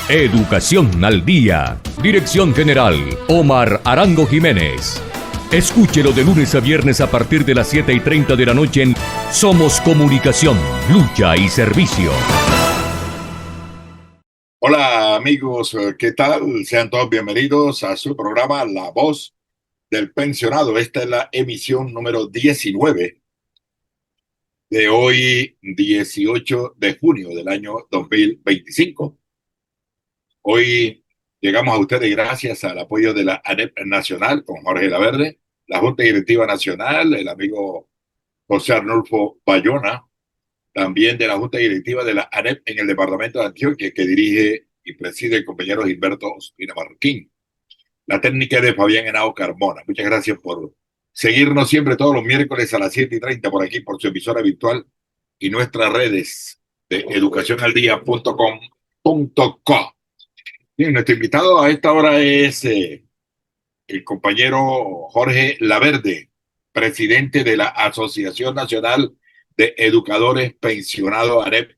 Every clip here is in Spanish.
Educación al Día. Dirección General, Omar Arango Jiménez. Escúchelo de lunes a viernes a partir de las 7:30 de la noche en Somos Comunicación, Lucha y Servicio. Hola amigos, ¿qué tal? Sean todos bienvenidos a su programa La Voz del Pensionado. Esta es la emisión número 19 de hoy, 18 de junio del año 2025. Hoy llegamos a ustedes gracias al apoyo de la ANEP Nacional con Jorge Laverde, la Junta Directiva Nacional, el amigo José Arnulfo Bayona, también de la Junta Directiva de la ANEP en el departamento de Antioquia, que dirige y preside el compañero Gilberto Ospina Marroquín. La técnica es de Fabián Henao Carmona. Muchas gracias por seguirnos siempre todos los miércoles a las 7:30 por aquí, por su emisora virtual y nuestras redes de educacionaldia.com.co. Bien, nuestro invitado a esta hora es el compañero Jorge Laverde, presidente de la Asociación Nacional de Educadores Pensionados ANEP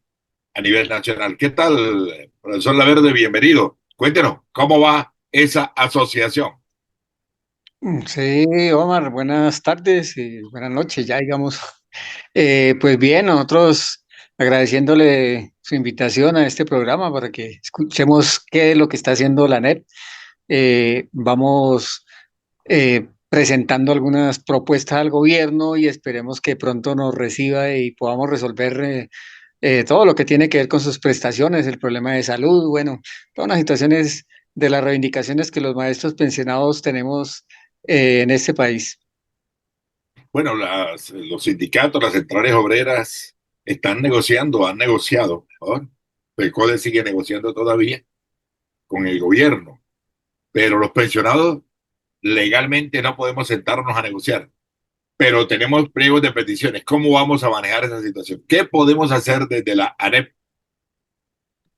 a nivel nacional. ¿Qué tal, profesor Laverde? Bienvenido. Cuéntenos, ¿cómo va esa asociación? Sí, Omar, buenas tardes y buenas noches, ya digamos. Pues bien, nosotros agradeciéndole su invitación a este programa para que escuchemos qué es lo que está haciendo la NEP. Vamos presentando algunas propuestas al gobierno y esperemos que pronto nos reciba y podamos resolver todo lo que tiene que ver con sus prestaciones, el problema de salud, bueno, todas las situaciones de las reivindicaciones que los maestros pensionados tenemos en este país. Bueno, los sindicatos, las centrales obreras están negociando, han negociado, ¿no? El CODE sigue negociando todavía con el gobierno, pero los pensionados legalmente no podemos sentarnos a negociar, pero tenemos pliegos de peticiones. ¿Cómo vamos a manejar esa situación? ¿Qué podemos hacer desde la ANEP?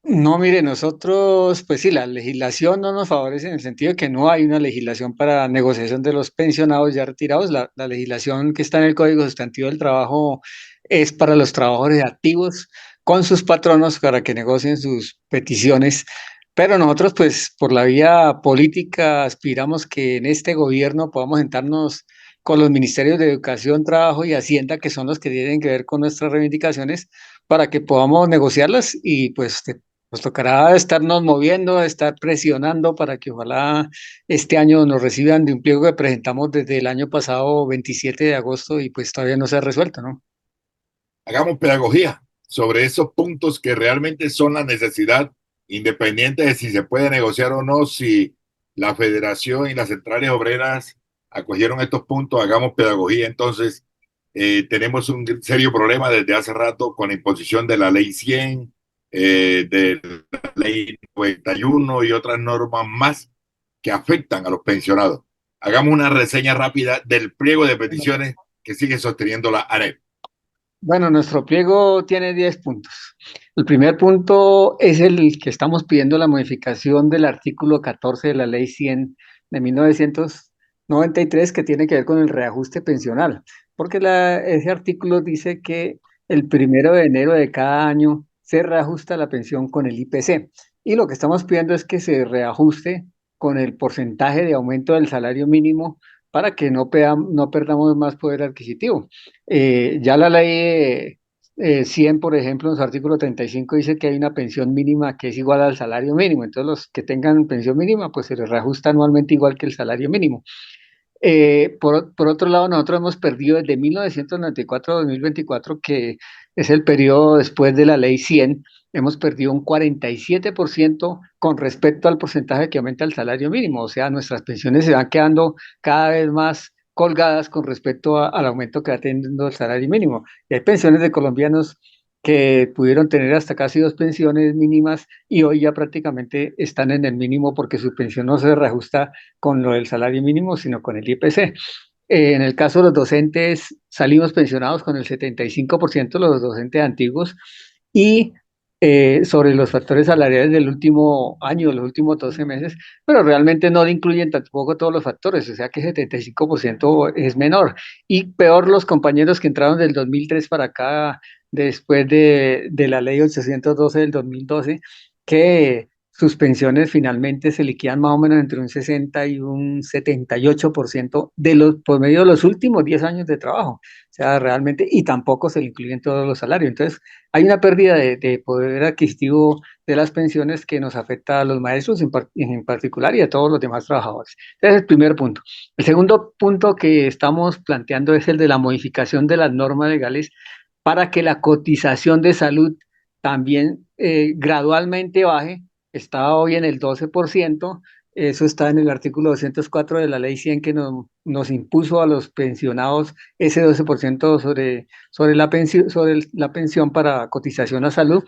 No, mire, nosotros, pues sí, la legislación no nos favorece en el sentido de que no hay una legislación para negociación de los pensionados ya retirados. La legislación que está en el Código Sustantivo del Trabajo es para los trabajadores activos con sus patronos para que negocien sus peticiones. Pero nosotros, pues, por la vía política, aspiramos que en este gobierno podamos sentarnos con los ministerios de Educación, Trabajo y Hacienda, que son los que tienen que ver con nuestras reivindicaciones, para que podamos negociarlas y pues nos tocará estarnos moviendo, estar presionando para que ojalá este año nos reciban de un pliego que presentamos desde el año pasado, 27 de agosto, y pues todavía no se ha resuelto, ¿no? Hagamos pedagogía sobre esos puntos que realmente son la necesidad, independiente de si se puede negociar o no, si la federación y las centrales obreras acogieron estos puntos, hagamos pedagogía. Entonces, tenemos un serio problema desde hace rato con la imposición de la ley 100, de la ley 91 y otras normas más que afectan a los pensionados. Hagamos una reseña rápida del pliego de peticiones que sigue sosteniendo la ANEP. Bueno, nuestro pliego tiene 10 puntos. El primer punto es el que estamos pidiendo la modificación del artículo 14 de la Ley 100 de 1993 que tiene que ver con el reajuste pensional, porque ese artículo dice que el 1 de enero de cada año se reajusta la pensión con el IPC y lo que estamos pidiendo es que se reajuste con el porcentaje de aumento del salario mínimo para que no perdamos más poder adquisitivo. Ya la ley 100, por ejemplo, en su artículo 35 dice que hay una pensión mínima que es igual al salario mínimo. Entonces, los que tengan pensión mínima, pues se les reajusta anualmente igual que el salario mínimo. Por otro lado, nosotros hemos perdido desde 1994 a 2024, que es el periodo después de la ley 100, hemos perdido un 47% con respecto al porcentaje que aumenta el salario mínimo. O sea, nuestras pensiones se van quedando cada vez más colgadas con respecto al aumento que va teniendo el salario mínimo. Y hay pensiones de colombianos que pudieron tener hasta casi dos pensiones mínimas y hoy ya prácticamente están en el mínimo porque su pensión no se reajusta con lo del salario mínimo, sino con el IPC. En el caso de los docentes, salimos pensionados con el 75% de los docentes antiguos y sobre los factores salariales del último año, los últimos 12 meses, pero realmente no le incluyen tampoco todos los factores, o sea que 75% es menor. Y peor los compañeros que entraron del 2003 para acá, después de la ley 812 del 2012, que sus pensiones finalmente se liquidan más o menos entre un 60 y un 78% por medio de los últimos 10 años de trabajo. O sea, realmente, y tampoco se le incluyen todos los salarios. Entonces, hay una pérdida de poder adquisitivo de las pensiones que nos afecta a los maestros en particular y a todos los demás trabajadores. Ese es el primer punto. El segundo punto que estamos planteando es el de la modificación de las normas legales para que la cotización de salud también gradualmente baje. Está hoy en el 12%. Eso está en el artículo 204 de la ley 100 que nos impuso a los pensionados ese 12% sobre la pensión para cotización a salud,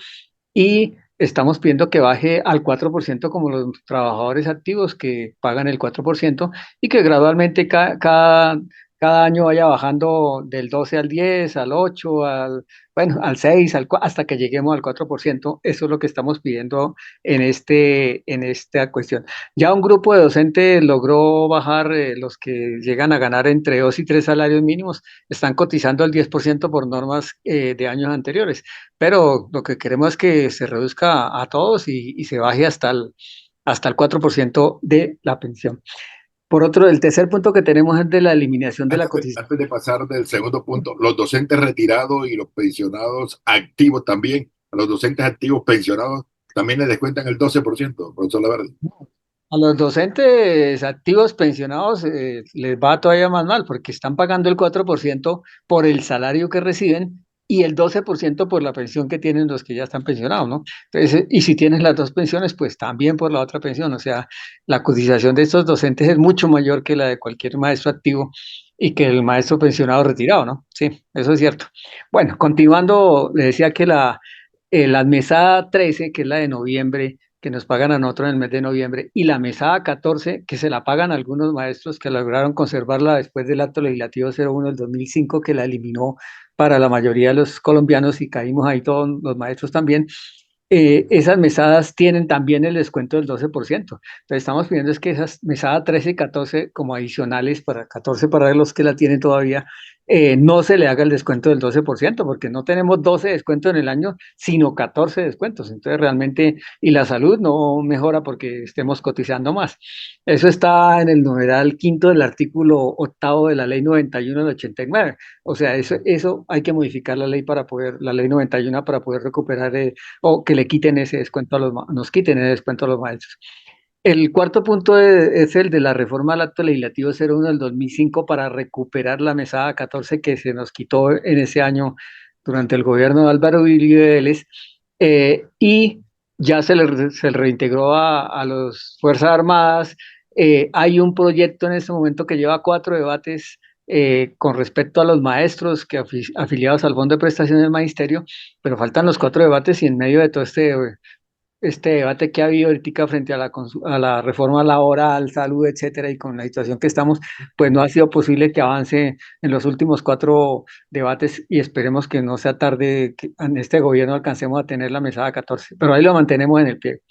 y estamos pidiendo que baje al 4% como los trabajadores activos que pagan el 4%, y que gradualmente cada año vaya bajando del 12 al 10, al 8, bueno, al 6, hasta que lleguemos al 4%. Eso es lo que estamos pidiendo en esta cuestión. Ya un grupo de docentes logró bajar, los que llegan a ganar entre 2 y 3 salarios mínimos, están cotizando el 10% por normas de años anteriores, pero lo que queremos es que se reduzca a todos y se baje hasta el 4% de la pensión. Por otro, el tercer punto que tenemos es de la eliminación de la cotización. Antes de pasar del segundo punto, los docentes retirados y los pensionados activos también, a los docentes activos pensionados también les descuentan el 12%, profesor Laverde. A los docentes activos pensionados les va todavía más mal, porque están pagando el 4% por el salario que reciben y el 12% por la pensión que tienen los que ya están pensionados, ¿no? Entonces, y si tienes las dos pensiones, pues también por la otra pensión. O sea, la cotización de estos docentes es mucho mayor que la de cualquier maestro activo y que el maestro pensionado retirado, ¿no? Sí, eso es cierto. Bueno, continuando, le decía que la mesada 13, que es la de noviembre, que nos pagan a nosotros en el mes de noviembre, y la mesada 14, que se la pagan algunos maestros que lograron conservarla después del acto legislativo 01 del 2005, que la eliminó para la mayoría de los colombianos, y caímos ahí todos los maestros también. Esas mesadas tienen también el descuento del 12%. Entonces estamos pidiendo es que esas mesadas 13 y 14 como adicionales, para 14 para los que la tienen todavía, no se le haga el descuento del 12%, porque no tenemos 12 descuentos en el año, sino 14 descuentos. Entonces realmente, y la salud no mejora porque estemos cotizando más. Eso está en el numeral quinto del artículo octavo de la ley 91 del 89. O sea, eso hay que modificar la ley 91 para poder recuperar, o que le quiten ese descuento nos quiten ese descuento a los maestros. El cuarto punto es el de la reforma al acto legislativo 01 del 2005 para recuperar la mesada 14 que se nos quitó en ese año durante el gobierno de Álvaro Uribe Vélez, y ya se le reintegró a las Fuerzas Armadas. Hay un proyecto en este momento que lleva 4 debates con respecto a los maestros afiliados al Fondo de Prestaciones del Magisterio, pero faltan los 4 debates, y en medio de todo este debate que ha habido ahorita frente a la reforma laboral, salud, etcétera, y con la situación que estamos, pues no ha sido posible que avance en los últimos 4 debates, y esperemos que no sea tarde, que en este gobierno alcancemos a tener la mesada 14, pero ahí lo mantenemos en el pie.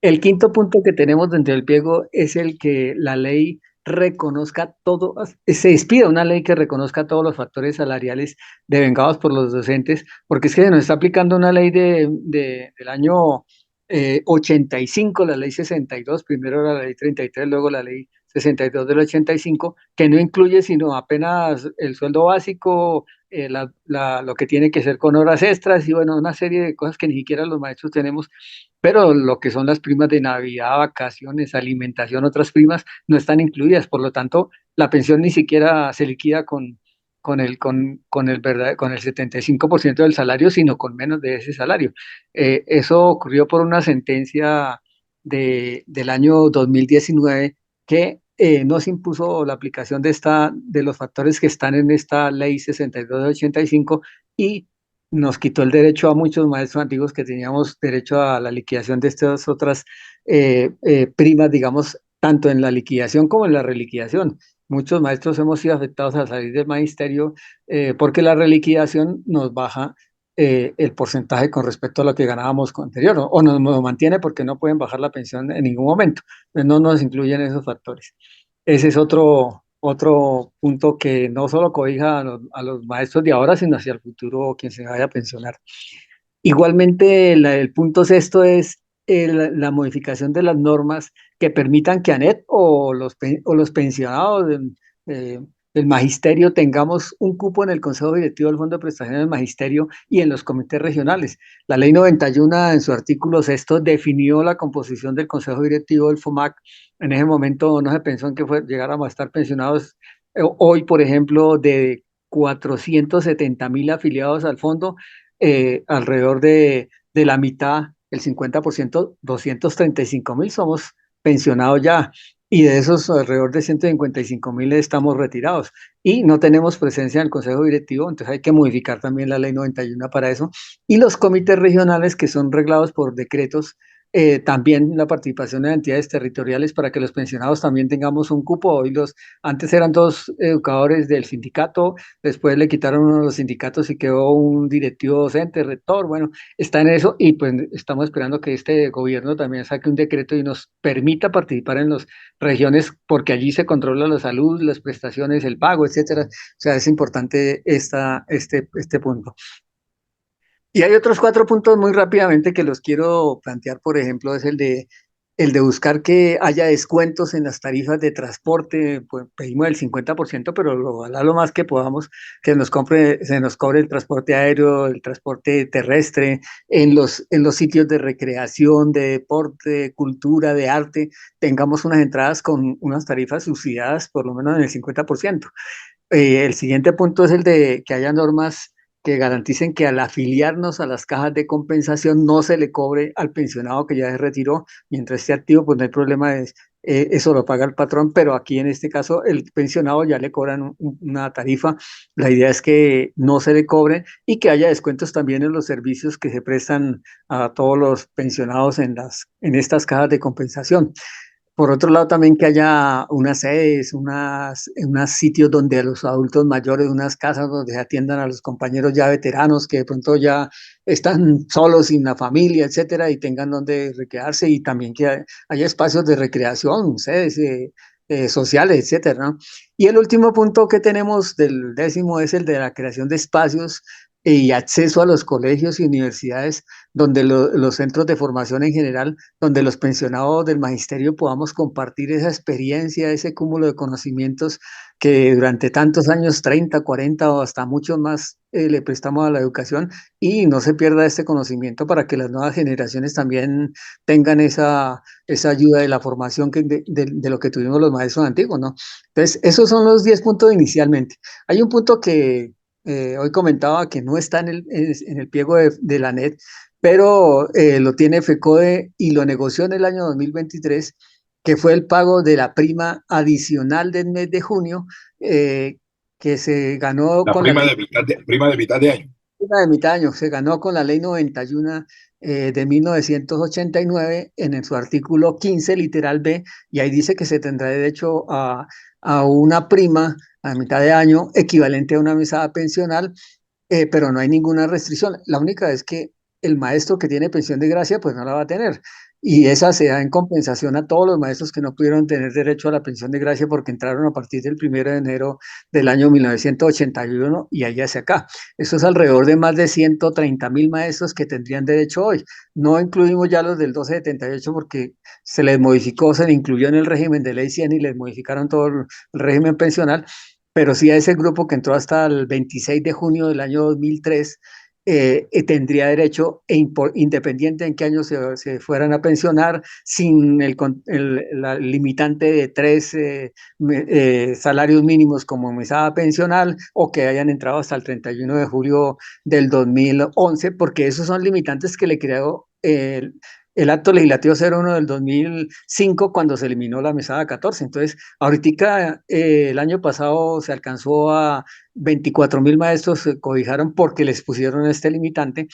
El quinto punto que tenemos dentro del pliego es el que la ley reconozca todo, se expida una ley que reconozca todos los factores salariales devengados por los docentes, porque es que se nos está aplicando una ley del año 85, la ley 62, primero la ley 33, luego la ley 62 del 85, que no incluye sino apenas el sueldo básico, lo que tiene que ser con horas extras y bueno, una serie de cosas que ni siquiera los maestros tenemos, pero lo que son las primas de Navidad, vacaciones, alimentación, otras primas, no están incluidas. Por lo tanto, la pensión ni siquiera se liquida con el 75% del salario, sino con menos de ese salario. Eso ocurrió por una sentencia del año 2019 que nos impuso la aplicación de los factores que están en esta ley 62 de 85, y nos quitó el derecho a muchos maestros antiguos que teníamos derecho a la liquidación de estas otras primas, digamos, tanto en la liquidación como en la reliquidación. Muchos maestros hemos sido afectados al salir del magisterio, porque la reliquidación nos baja el porcentaje con respecto a lo que ganábamos con anterior, o nos mantiene porque no pueden bajar la pensión en ningún momento. Entonces no nos incluyen esos factores. Ese es otro punto que no solo cobija a los maestros de ahora, sino hacia el futuro quien se vaya a pensionar. Igualmente, el punto sexto es la modificación de las normas que permitan que ANET o los pensionados eh, del magisterio tengamos un cupo en el Consejo Directivo del Fondo de Prestaciones del Magisterio y en los comités regionales. La Ley 91 en su artículo sexto definió la composición del Consejo Directivo del FOMAC. En ese momento no se pensó en que llegáramos a estar pensionados hoy, por ejemplo, de 470.000 afiliados al fondo, alrededor de la mitad, el 50%, 235.000 somos pensionados ya, y de esos alrededor de 155.000 estamos retirados y no tenemos presencia en el Consejo Directivo, entonces hay que modificar también la Ley 91 para eso. Y los comités regionales que son reglados por decretos, también la participación de entidades territoriales para que los pensionados también tengamos un cupo. Antes eran dos educadores del sindicato, después le quitaron uno de los sindicatos y quedó un directivo docente, rector, bueno, está en eso y pues estamos esperando que este gobierno también saque un decreto y nos permita participar en las regiones porque allí se controla la salud, las prestaciones, el pago, etcétera. O sea, es importante este punto. Y hay otros cuatro puntos muy rápidamente que los quiero plantear, por ejemplo, es el de buscar que haya descuentos en las tarifas de transporte, pues pedimos el 50%, pero ojalá lo más que podamos, que se nos cobre el transporte aéreo, el transporte terrestre, en los sitios de recreación, de deporte, de cultura, de arte, tengamos unas entradas con unas tarifas subsidiadas por lo menos en el 50%. El siguiente punto es el de que haya normas que garanticen que al afiliarnos a las cajas de compensación no se le cobre al pensionado que ya se retiró, mientras esté activo, pues no hay problema, eso lo paga el patrón, pero aquí en este caso el pensionado ya le cobran una tarifa. La idea es que no se le cobre y que haya descuentos también en los servicios que se prestan a todos los pensionados en estas cajas de compensación. Por otro lado, también que haya unas sedes, unos sitios donde a los adultos mayores, unas casas donde se atiendan a los compañeros ya veteranos que de pronto ya están solos, sin la familia, etcétera, y tengan donde recrearse y también que haya espacios de recreación, sedes sociales, etcétera, ¿no? Y el último punto que tenemos del décimo es el de la creación de espacios y acceso a los colegios y universidades donde los centros de formación en general donde los pensionados del magisterio podamos compartir esa experiencia, ese cúmulo de conocimientos que durante tantos años, 30, 40 o hasta muchos más, le prestamos a la educación y no se pierda este conocimiento para que las nuevas generaciones también tengan esa ayuda de la formación de lo que tuvimos los maestros antiguos, ¿no? Entonces, esos son los 10 puntos inicialmente. Hay un punto que hoy comentaba que no está en el pliego de la NET, pero lo tiene FECODE y lo negoció en el año 2023, que fue el pago de la prima adicional del mes de junio, que se ganó La con la prima ley prima de mitad de año. de mitad de año, se ganó con la ley 91 de 1989 en su artículo 15, literal B, y ahí dice que se tendrá derecho a una prima a mitad de año equivalente a una mesada pensional, pero no hay ninguna restricción. La única es que el maestro que tiene pensión de gracia, pues no la va a tener. Y esa se da en compensación a todos los maestros que no pudieron tener derecho a la pensión de gracia porque entraron a partir del 1 de enero del año 1981 y allá hacia acá. Eso es alrededor de más de 130.000 maestros que tendrían derecho hoy. No incluimos ya los del 1278 porque se les modificó, se les incluyó en el régimen de ley 100 y les modificaron todo el régimen pensional, pero sí a ese grupo que entró hasta el 26 de junio del año 2003, tendría derecho, independiente en qué año se fueran a pensionar, sin la limitante de 3 salarios mínimos como mesada pensional o que hayan entrado hasta el 31 de julio del 2011, porque esos son limitantes que le creó el acto legislativo 01 del 2005 cuando se eliminó la mesada 14. Entonces, ahorita el año pasado se alcanzó a 24.000 maestros, se cobijaron porque les pusieron este limitante,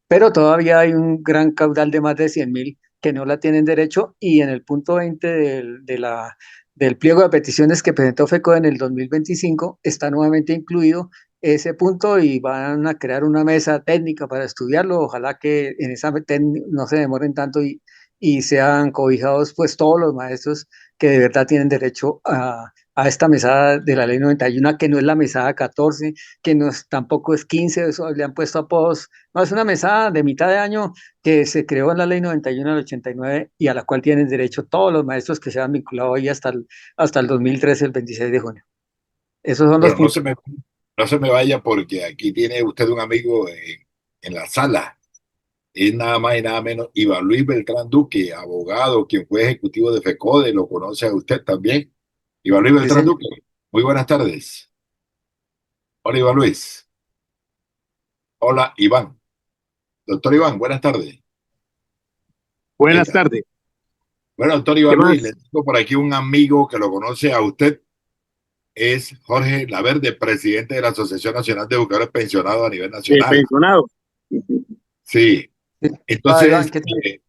pero todavía hay un gran caudal de más de 100.000 que no la tienen derecho y en el punto 20 del pliego de peticiones que presentó FECO en el 2025 está nuevamente incluido ese punto y van a crear una mesa técnica para estudiarlo. Ojalá que en esa no se demoren tanto y sean cobijados pues todos los maestros que de verdad tienen derecho a esta mesada de la ley 91, que no es la mesada 14, que no es, tampoco es 15, eso le han puesto apodos. No, es una mesada de mitad de año que se creó en la ley 91 del 89 y a la cual tienen derecho todos los maestros que se han vinculado ahí hasta el 2013, el 26 de junio. Esos son los Pero puntos. no se me vaya porque aquí tiene usted un amigo en la sala. Es nada más y nada menos Iván Luis Beltrán Duque, abogado, quien fue ejecutivo de FECODE, lo conoce a usted también. Iván Luis Sí, Beltrán señor. Duque, muy buenas tardes. Hola Iván Luis. Hola Iván. Doctor Iván, buenas tardes. Ahí Buenas está. tardes. Bueno, doctor ¿Qué Iván Luis, le más? tengo por aquí un amigo que lo conoce a usted, es Jorge Laverde, presidente de la Asociación Nacional de Educadores Pensionados a nivel nacional. Pensionado. Sí, Sí. Ah, Iván, entonces ¿qué tal?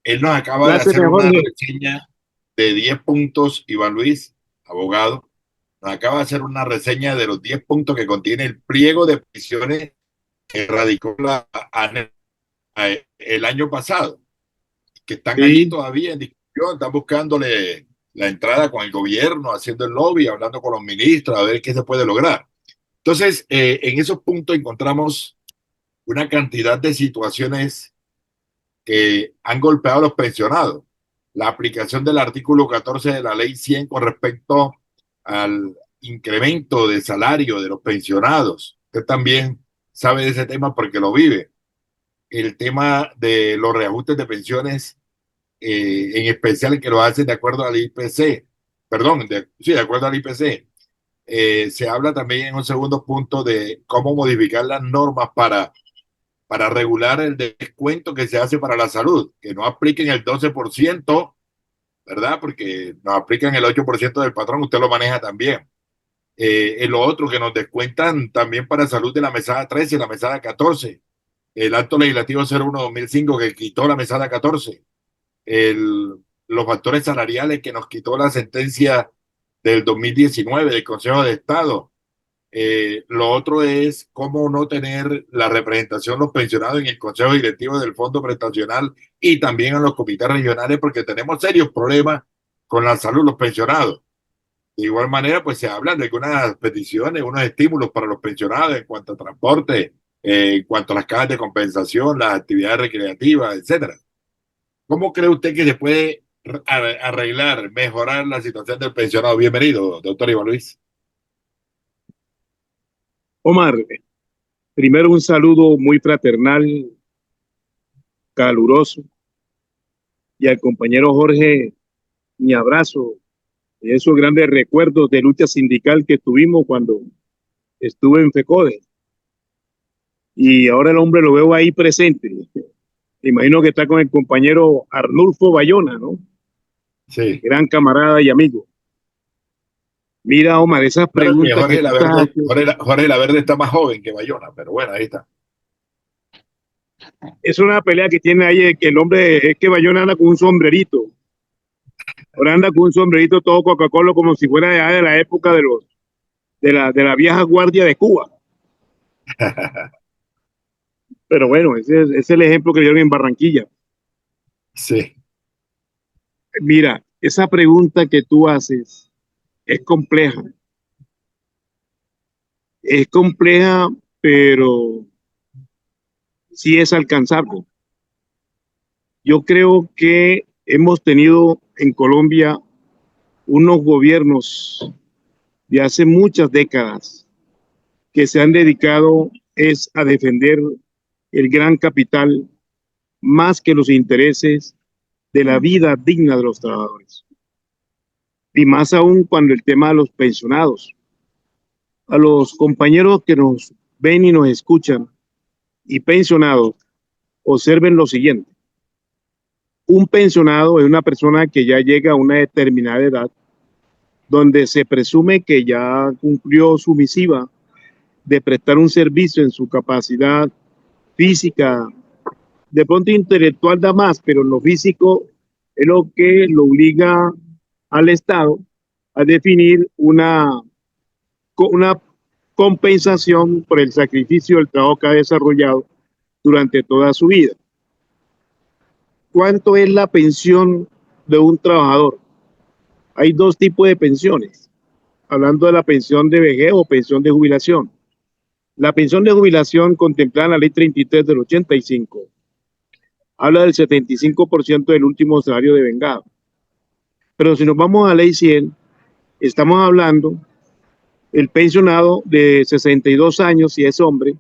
él nos acaba de hacer Pláceme, una Jorge. reseña de 10 puntos, Iván Luis, abogado, nos acaba de hacer una reseña de los 10 puntos que contiene el pliego de peticiones que radicó el año pasado, que están allí Sí, todavía en discusión, están buscándole la entrada con el gobierno, haciendo el lobby, hablando con los ministros, a ver qué se puede lograr. Entonces, en esos puntos encontramos una cantidad de situaciones que han golpeado a los pensionados. La aplicación del artículo 14 de la ley 100 con respecto al incremento de salario de los pensionados. Usted también sabe de ese tema porque lo vive. El tema de los reajustes de pensiones, en especial que lo hacen de acuerdo al IPC, perdón, sí, de acuerdo al IPC. Se habla también en un segundo punto de cómo modificar las normas para regular el descuento que se hace para la salud, que no apliquen el 12%, ¿verdad? Porque nos aplican el 8% del patrón, usted lo maneja también. Lo otro que nos descuentan también para salud de la mesada 13 y la mesada 14. El acto legislativo 01-2005 que quitó la mesada 14. El, los factores salariales que nos quitó la sentencia del 2019 del Consejo de Estado. Lo otro es cómo no tener la representación de los pensionados en el Consejo Directivo del Fondo Prestacional y también en los comités regionales, porque tenemos serios problemas con la salud de los pensionados. De igual manera, pues se hablan de algunas peticiones, unos estímulos para los pensionados en cuanto a transporte, en cuanto a las cajas de compensación, las actividades recreativas, etcétera. ¿Cómo cree usted que se puede arreglar, mejorar la situación del pensionado? Bienvenido, doctor Iván Luis. Omar, primero un saludo muy fraternal, caluroso, y al compañero Jorge, mi abrazo, y esos grandes recuerdos de lucha sindical que tuvimos cuando estuve en FECODE. Y ahora el hombre lo veo ahí presente. Me imagino que está con el compañero Arnulfo Bayona, ¿no? Sí. Gran camarada y amigo. Mira, Omar, esas Claro que preguntas que tú estás haciendo, Jorge Laverde está más joven que Bayona, pero bueno, ahí está. es una pelea que tiene ahí, que el hombre, es que Bayona anda con un sombrerito. Ahora anda con un sombrerito todo Coca-Cola como si fuera de la época de la vieja guardia de Cuba. Pero bueno, ese es el ejemplo que dieron en Barranquilla. Sí. Mira, esa pregunta que tú haces es compleja. Es compleja, pero sí es alcanzable. Yo creo que hemos tenido en Colombia unos gobiernos de hace muchas décadas que se han dedicado es a defender el gran capital más que los intereses de la vida digna de los trabajadores. Y más aún cuando el tema de los pensionados. A los compañeros que nos ven y nos escuchan y pensionados, observen lo siguiente. Un pensionado es una persona que ya llega a una determinada edad donde se presume que ya cumplió su misiva de prestar un servicio en su capacidad física, de pronto intelectual da más, pero en lo físico es lo que lo obliga al Estado a definir una compensación por el sacrificio del trabajo que ha desarrollado durante toda su vida. ¿Cuánto es la pensión de un trabajador? Hay dos tipos de pensiones. hablando de la pensión de vejez o pensión de jubilación. La pensión de jubilación contemplada en la ley 33 del 85 habla del 75% del último salario devengado. Pero si nos vamos a la ley 100, estamos hablando el pensionado de 62 años si es hombre,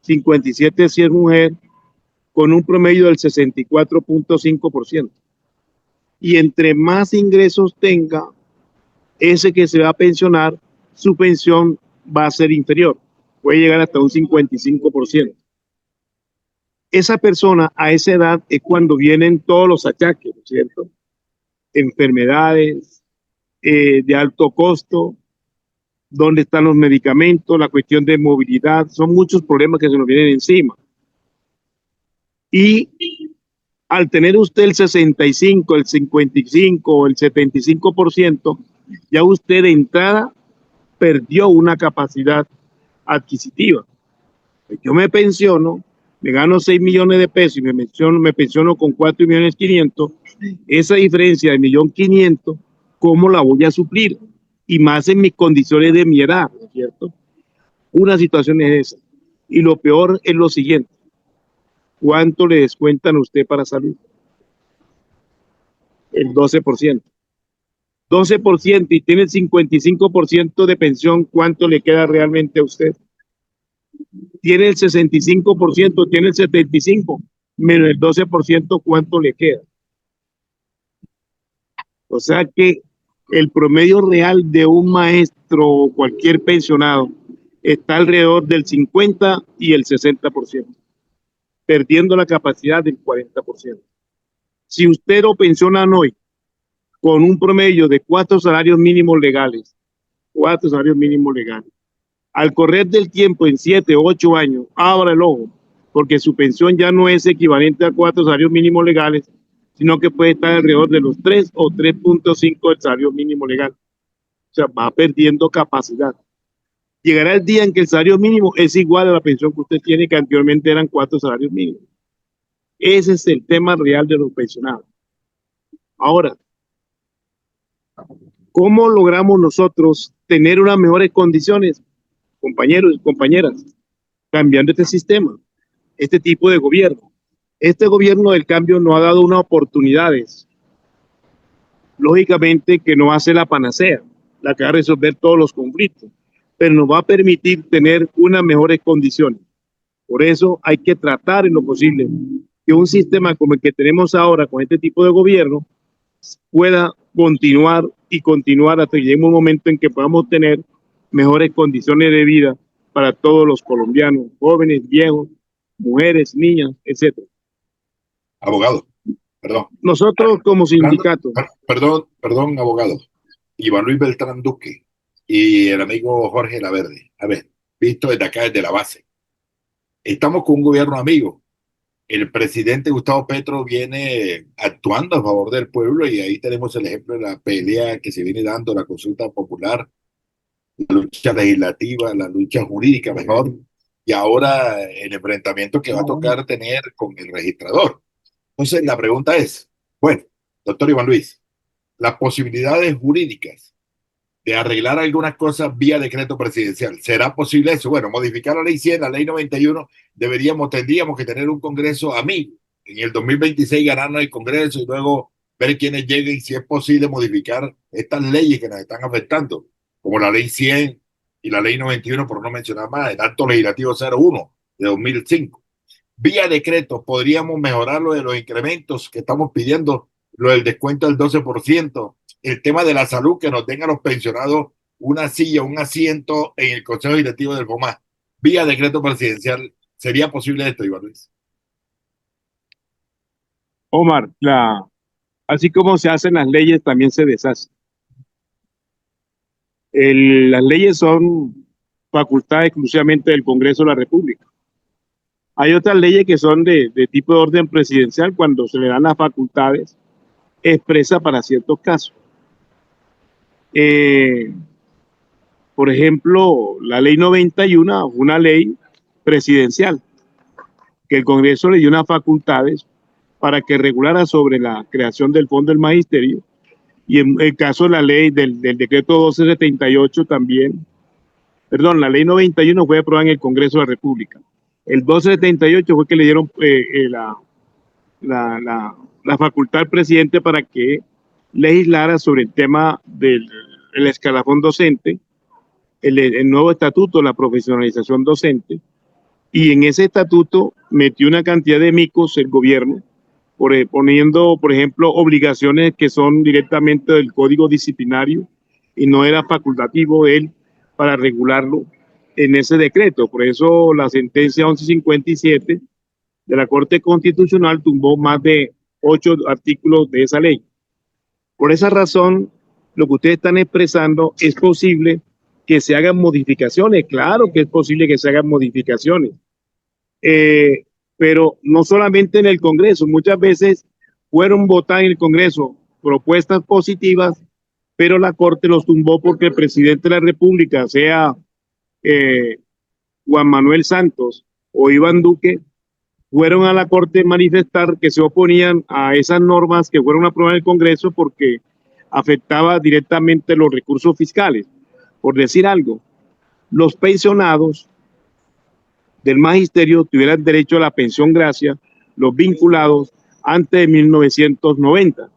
57 si es mujer, con un promedio del 64.5%. Y entre más ingresos tenga ese que se va a pensionar, su pensión va a ser inferior, puede llegar hasta un 55%. Esa persona a esa edad es cuando vienen todos los achaques, ¿no es cierto? Enfermedades de alto costo, dónde están los medicamentos, la cuestión de movilidad, son muchos problemas que se nos vienen encima. Y al tener usted el 65, el 55 o el 75%, ya usted de entrada perdió una capacidad adquisitiva. Yo me pensiono, me gano 6 millones de pesos y me pensiono con 4 millones 500, esa diferencia de 1.500.000, ¿cómo la voy a suplir? Y más en mis condiciones de mi edad, ¿no es cierto? Una situación es esa. Y lo peor es lo siguiente. ¿Cuánto le descuentan a usted para salud? El 12%. 12% y tiene el 55% de pensión, ¿cuánto le queda realmente a usted? Tiene el 65%, tiene el 75%, menos el 12%, ¿cuánto le queda? O sea que el promedio real de un maestro o cualquier pensionado está alrededor del 50 y el 60%, perdiendo la capacidad del 40%. Si usted lo pensionan hoy con un promedio de 4 salarios mínimos legales, al correr del tiempo en 7 o 8 años, abra el ojo, porque su pensión ya no es equivalente a 4 salarios mínimos legales, sino que puede estar alrededor de los 3 o 3.5 del salario mínimo legal. O sea, va perdiendo capacidad. Llegará el día en que el salario mínimo es igual a la pensión que usted tiene, que anteriormente eran 4 salarios mínimos. Ese es el tema real de los pensionados. Ahora, ¿cómo logramos nosotros tener unas mejores condiciones, compañeros y compañeras? Cambiando este sistema, este tipo de gobierno. Este gobierno del cambio nos ha dado unas oportunidades, lógicamente que no hace la panacea, la que va a resolver todos los conflictos, pero nos va a permitir tener unas mejores condiciones. Por eso hay que tratar en lo posible que un sistema como el que tenemos ahora con este tipo de gobierno pueda continuar y continuar hasta que llegue un momento en que podamos tener mejores condiciones de vida para todos los colombianos, jóvenes, viejos, mujeres, niñas, etcétera. Abogado, perdón. Nosotros como sindicato. Perdón, abogado. Iván Luis Beltrán Duque y el amigo Jorge Laverde. A ver, visto desde acá, desde la base. Estamos con un gobierno amigo. El presidente Gustavo Petro viene actuando a favor del pueblo y ahí tenemos el ejemplo de la pelea que se viene dando, la consulta popular, la lucha legislativa, la lucha jurídica mejor, y ahora el enfrentamiento que va a tocar tener con el registrador. Entonces la pregunta es, bueno, doctor Iván Luis, las posibilidades jurídicas de arreglar algunas cosas vía decreto presidencial, ¿será posible eso? Bueno, modificar la ley 100, la ley 91, tendríamos que tener un congreso amigo. En el 2026 ganarnos el congreso y luego ver quiénes lleguen y si es posible modificar estas leyes que nos están afectando, como la ley 100 y la ley 91, por no mencionar más, el acto legislativo 01 de 2005. Vía decreto podríamos mejorar lo de los incrementos que estamos pidiendo, lo del descuento del 12%, el tema de la salud, que nos den a los pensionados una silla, un asiento en el Consejo Directivo del FOMA. Vía decreto presidencial, ¿sería posible esto, Iván Luis? Omar, así como se hacen las leyes, también se deshacen. Las leyes son facultad exclusivamente del Congreso de la República. Hay otras leyes que son de tipo de orden presidencial cuando se le dan las facultades expresas para ciertos casos. Por ejemplo, la ley 91 fue una ley presidencial que el Congreso le dio unas facultades para que regulara sobre la creación del Fondo del Magisterio Y en el caso de la ley del decreto 1278 también, perdón, la ley 91 fue aprobada en el Congreso de la República. El 1278 fue que le dieron la facultad al presidente para que legislara sobre el tema del escalafón docente, el nuevo estatuto de la profesionalización docente, y en ese estatuto metió una cantidad de micos el gobierno, poniendo, por ejemplo, obligaciones que son directamente del código disciplinario y no era facultativo él para regularlo en ese decreto. Por eso la sentencia 1157 de la Corte Constitucional tumbó más de 8 artículos de esa ley. Por esa razón, lo que ustedes están expresando, es posible que se hagan modificaciones. Claro que es posible que se hagan modificaciones. Pero no solamente en el Congreso, muchas veces fueron votadas en el Congreso propuestas positivas, pero la Corte los tumbó porque el presidente de la República, sea Juan Manuel Santos o Iván Duque, fueron a la Corte a manifestar que se oponían a esas normas que fueron aprobadas en el Congreso porque afectaba directamente los recursos fiscales. Por decir algo, los pensionados del magisterio tuvieran derecho a la pensión gracia, los vinculados antes de 1990.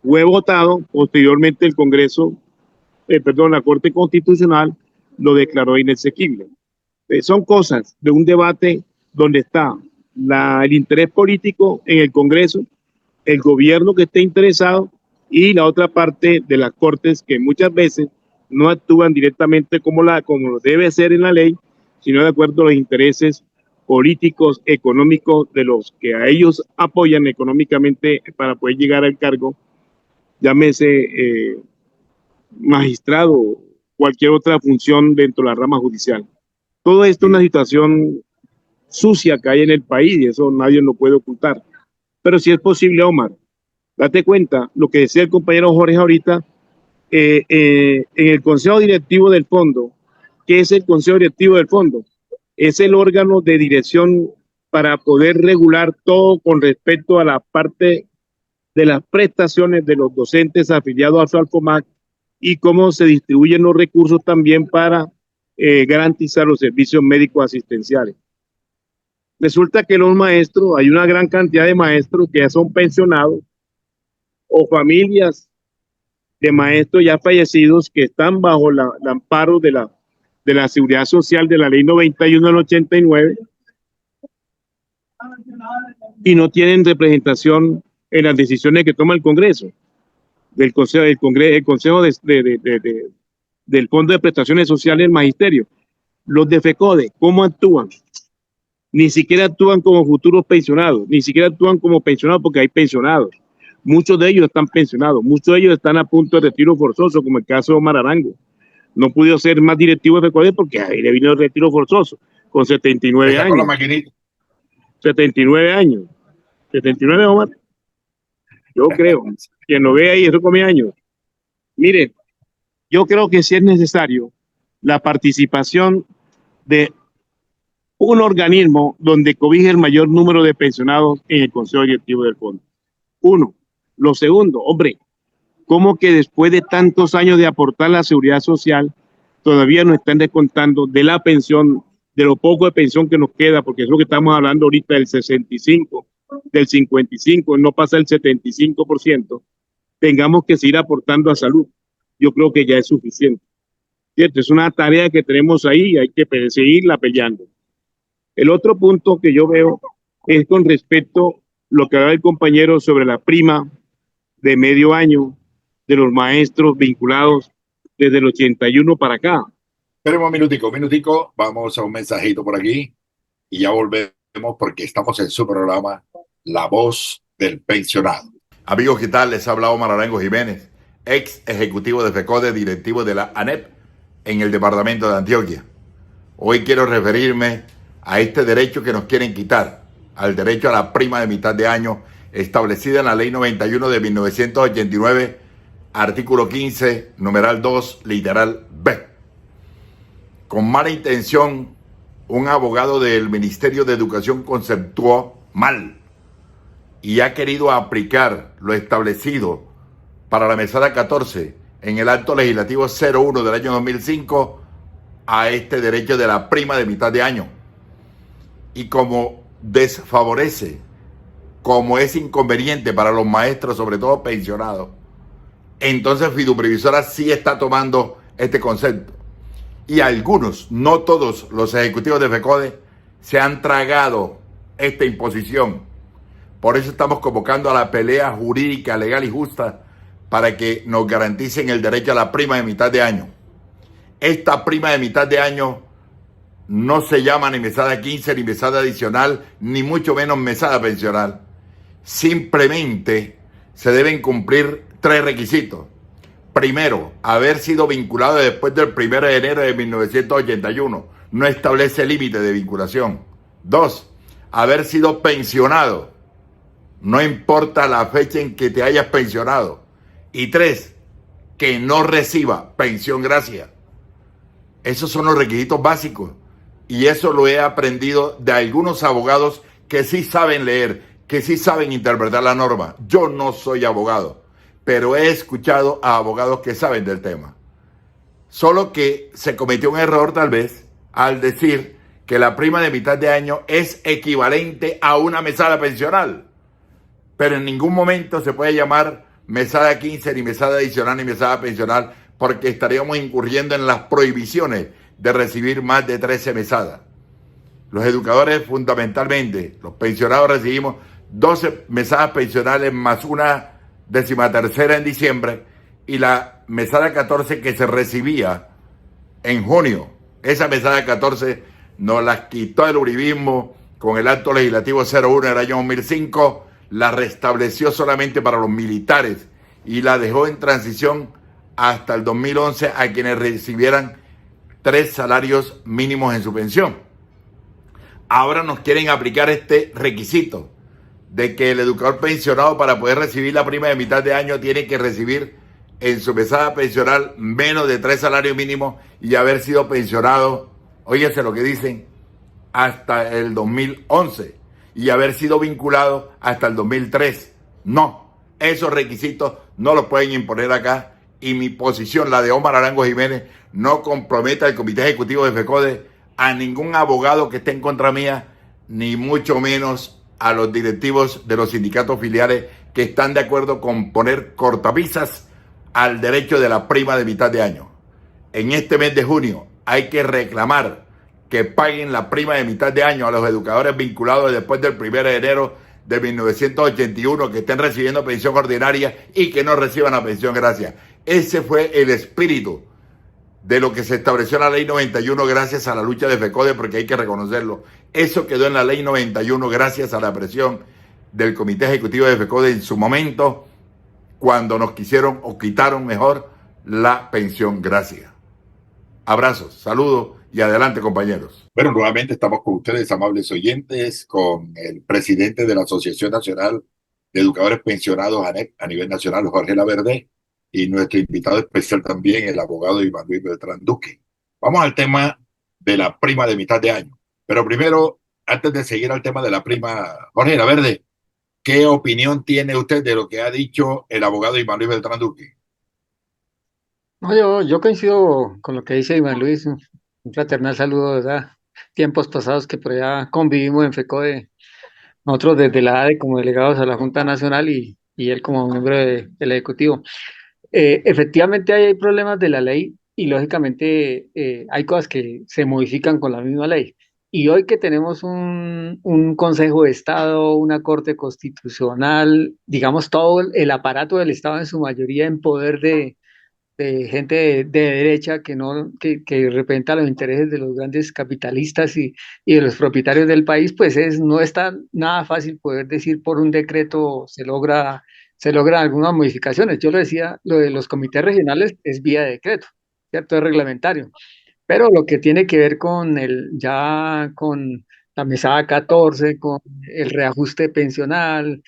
Fue votado, posteriormente el Congreso, la Corte Constitucional lo declaró inexequible. Son cosas de un debate donde está el interés político en el Congreso, el gobierno que esté interesado y la otra parte de las Cortes que muchas veces no actúan directamente como debe ser en la ley, sino de acuerdo a los intereses políticos, económicos de los que a ellos apoyan económicamente para poder llegar al cargo, llámese magistrado, cualquier otra función dentro de la rama judicial. Todo esto es una situación sucia que hay en el país y eso nadie lo puede ocultar. Pero si es posible, Omar, date cuenta lo que decía el compañero Jorge ahorita, en el Consejo Directivo del Fondo. ¿Qué es el Consejo Directivo del Fondo? Es el órgano de dirección para poder regular todo con respecto a la parte de las prestaciones de los docentes afiliados a Salfomac y cómo se distribuyen los recursos también para garantizar los servicios médicos asistenciales. Resulta que los maestros, hay una gran cantidad de maestros que ya son pensionados o familias de maestros ya fallecidos que están bajo el amparo de la Seguridad Social de la Ley 91 del 89 y no tienen representación en las decisiones que toma el Congreso, el Consejo del Fondo de Prestaciones Sociales del Magisterio. Los de FECODE, ¿cómo actúan? Ni siquiera actúan como futuros pensionados, ni siquiera actúan como pensionados porque hay pensionados. Muchos de ellos están pensionados, muchos de ellos están a punto de retiro forzoso, como el caso de Omar Arango. No pudo ser más directivo de FECODE porque ahí le vino el retiro forzoso con 79 años. 79 años. 79, Omar. Yo creo. Quien lo ve ahí, eso come años. Miren, yo creo que sí es necesario la participación de un organismo donde cobije el mayor número de pensionados en el Consejo Directivo del Fondo. Uno. Lo segundo, hombre, ¿cómo que después de tantos años de aportar la seguridad social, todavía nos están descontando de la pensión, de lo poco de pensión que nos queda? Porque es lo que estamos hablando ahorita del 65, del 55, no pasa el 75%, tengamos que seguir aportando a salud. Yo creo que ya es suficiente. ¿Cierto? Es una tarea que tenemos ahí y hay que seguirla peleando. El otro punto que yo veo es con respecto a lo que hablaba el compañero sobre la prima de medio año de los maestros vinculados desde el 81 para acá. Esperemos un minutico, vamos a un mensajito por aquí y ya volvemos porque estamos en su programa La Voz del Pensionado. Amigos, ¿qué tal? Les habla Omar Arango Jiménez, ex ejecutivo de FECODE, directivo de la ANEP en el departamento de Antioquia. Hoy quiero referirme a este derecho que nos quieren quitar, al derecho a la prima de mitad de año establecida en la Ley 91 de 1989, artículo 15, numeral 2, literal B. Con mala intención, un abogado del Ministerio de Educación conceptuó mal y ha querido aplicar lo establecido para la mesada 14 en el acto legislativo 01 del año 2005 a este derecho de la prima de mitad de año. Y como desfavorece, como es inconveniente para los maestros, sobre todo pensionados, entonces Fiduprevisora sí está tomando este concepto. Y algunos, no todos los ejecutivos de FECODE se han tragado esta imposición. Por eso estamos convocando a la pelea jurídica, legal y justa para que nos garanticen el derecho a la prima de mitad de año. Esta prima de mitad de año no se llama ni mesada 15, ni mesada adicional, ni mucho menos mesada pensional. Simplemente se deben cumplir 3 requisitos. Primero, haber sido vinculado después del 1 de enero de 1981. No establece límite de vinculación. 2, haber sido pensionado. No importa la fecha en que te hayas pensionado. Y 3, que no reciba pensión gracia. Esos son los requisitos básicos. Y eso lo he aprendido de algunos abogados que sí saben leer, que sí saben interpretar la norma. Yo no soy abogado, pero he escuchado a abogados que saben del tema. Solo que se cometió un error tal vez al decir que la prima de mitad de año es equivalente a una mesada pensional. Pero en ningún momento se puede llamar mesada 15, ni mesada adicional, ni mesada pensional, porque estaríamos incurriendo en las prohibiciones de recibir más de 13 mesadas. Los educadores, fundamentalmente, los pensionados, recibimos 12 mesadas pensionales más una 13ª en diciembre y la mesada 14 que se recibía en junio. Esa mesada 14 nos las quitó el uribismo con el acto legislativo 01 del año 2005, la restableció solamente para los militares y la dejó en transición hasta el 2011 a quienes recibieran 3 salarios mínimos en su pensión. Ahora nos quieren aplicar este requisito de que el educador pensionado, para poder recibir la prima de mitad de año, tiene que recibir en su mesada pensional menos de 3 salarios mínimos y haber sido pensionado, óyese lo que dicen, hasta el 2011 y haber sido vinculado hasta el 2003. No, esos requisitos no los pueden imponer acá, y mi posición, la de Omar Arango Jiménez, no compromete al Comité Ejecutivo de FECODE, a ningún abogado que esté en contra mía, ni mucho menos a los directivos de los sindicatos filiales que están de acuerdo con poner cortapisas al derecho de la prima de mitad de año. En este mes de junio hay que reclamar que paguen la prima de mitad de año a los educadores vinculados después del 1 de enero de 1981 que estén recibiendo pensión ordinaria y que no reciban la pensión gracia. Ese fue el espíritu de lo que se estableció en la Ley 91 gracias a la lucha de FECODE, porque hay que reconocerlo. Eso quedó en la Ley 91 gracias a la presión del Comité Ejecutivo de FECODE en su momento, cuando nos quisieron o quitaron mejor la pensión gracia. Abrazos, saludos y adelante, compañeros. Bueno, nuevamente estamos con ustedes, amables oyentes, con el presidente de la Asociación Nacional de Educadores Pensionados, ANEP, a nivel nacional, Jorge Laverde, y nuestro invitado especial también, el abogado Iván Luis Beltrán Duque. Vamos al tema de la prima de mitad de año. Pero primero, antes de seguir al tema de la prima, Jorge Laverde, ¿qué opinión tiene usted de lo que ha dicho el abogado Iván Luis Beltrán Duque? No, yo coincido con lo que dice Iván Luis. Un fraternal saludo, ¿verdad? Tiempos pasados que por allá convivimos en FECODE, nosotros desde la ADE como delegados a la Junta Nacional y él como miembro del Ejecutivo. Efectivamente hay problemas de la ley y lógicamente hay cosas que se modifican con la misma ley. Y hoy que tenemos un Consejo de Estado, una Corte Constitucional, digamos todo el aparato del Estado en su mayoría en poder de gente de derecha que no que representa los intereses de los grandes capitalistas y de los propietarios del país, pues no está nada fácil poder decir por un decreto se logran algunas modificaciones. Yo lo decía, lo de los comités regionales es vía de decreto, ¿cierto? Es reglamentario. Pero lo que tiene que ver con la mesada 14, con el reajuste pensional,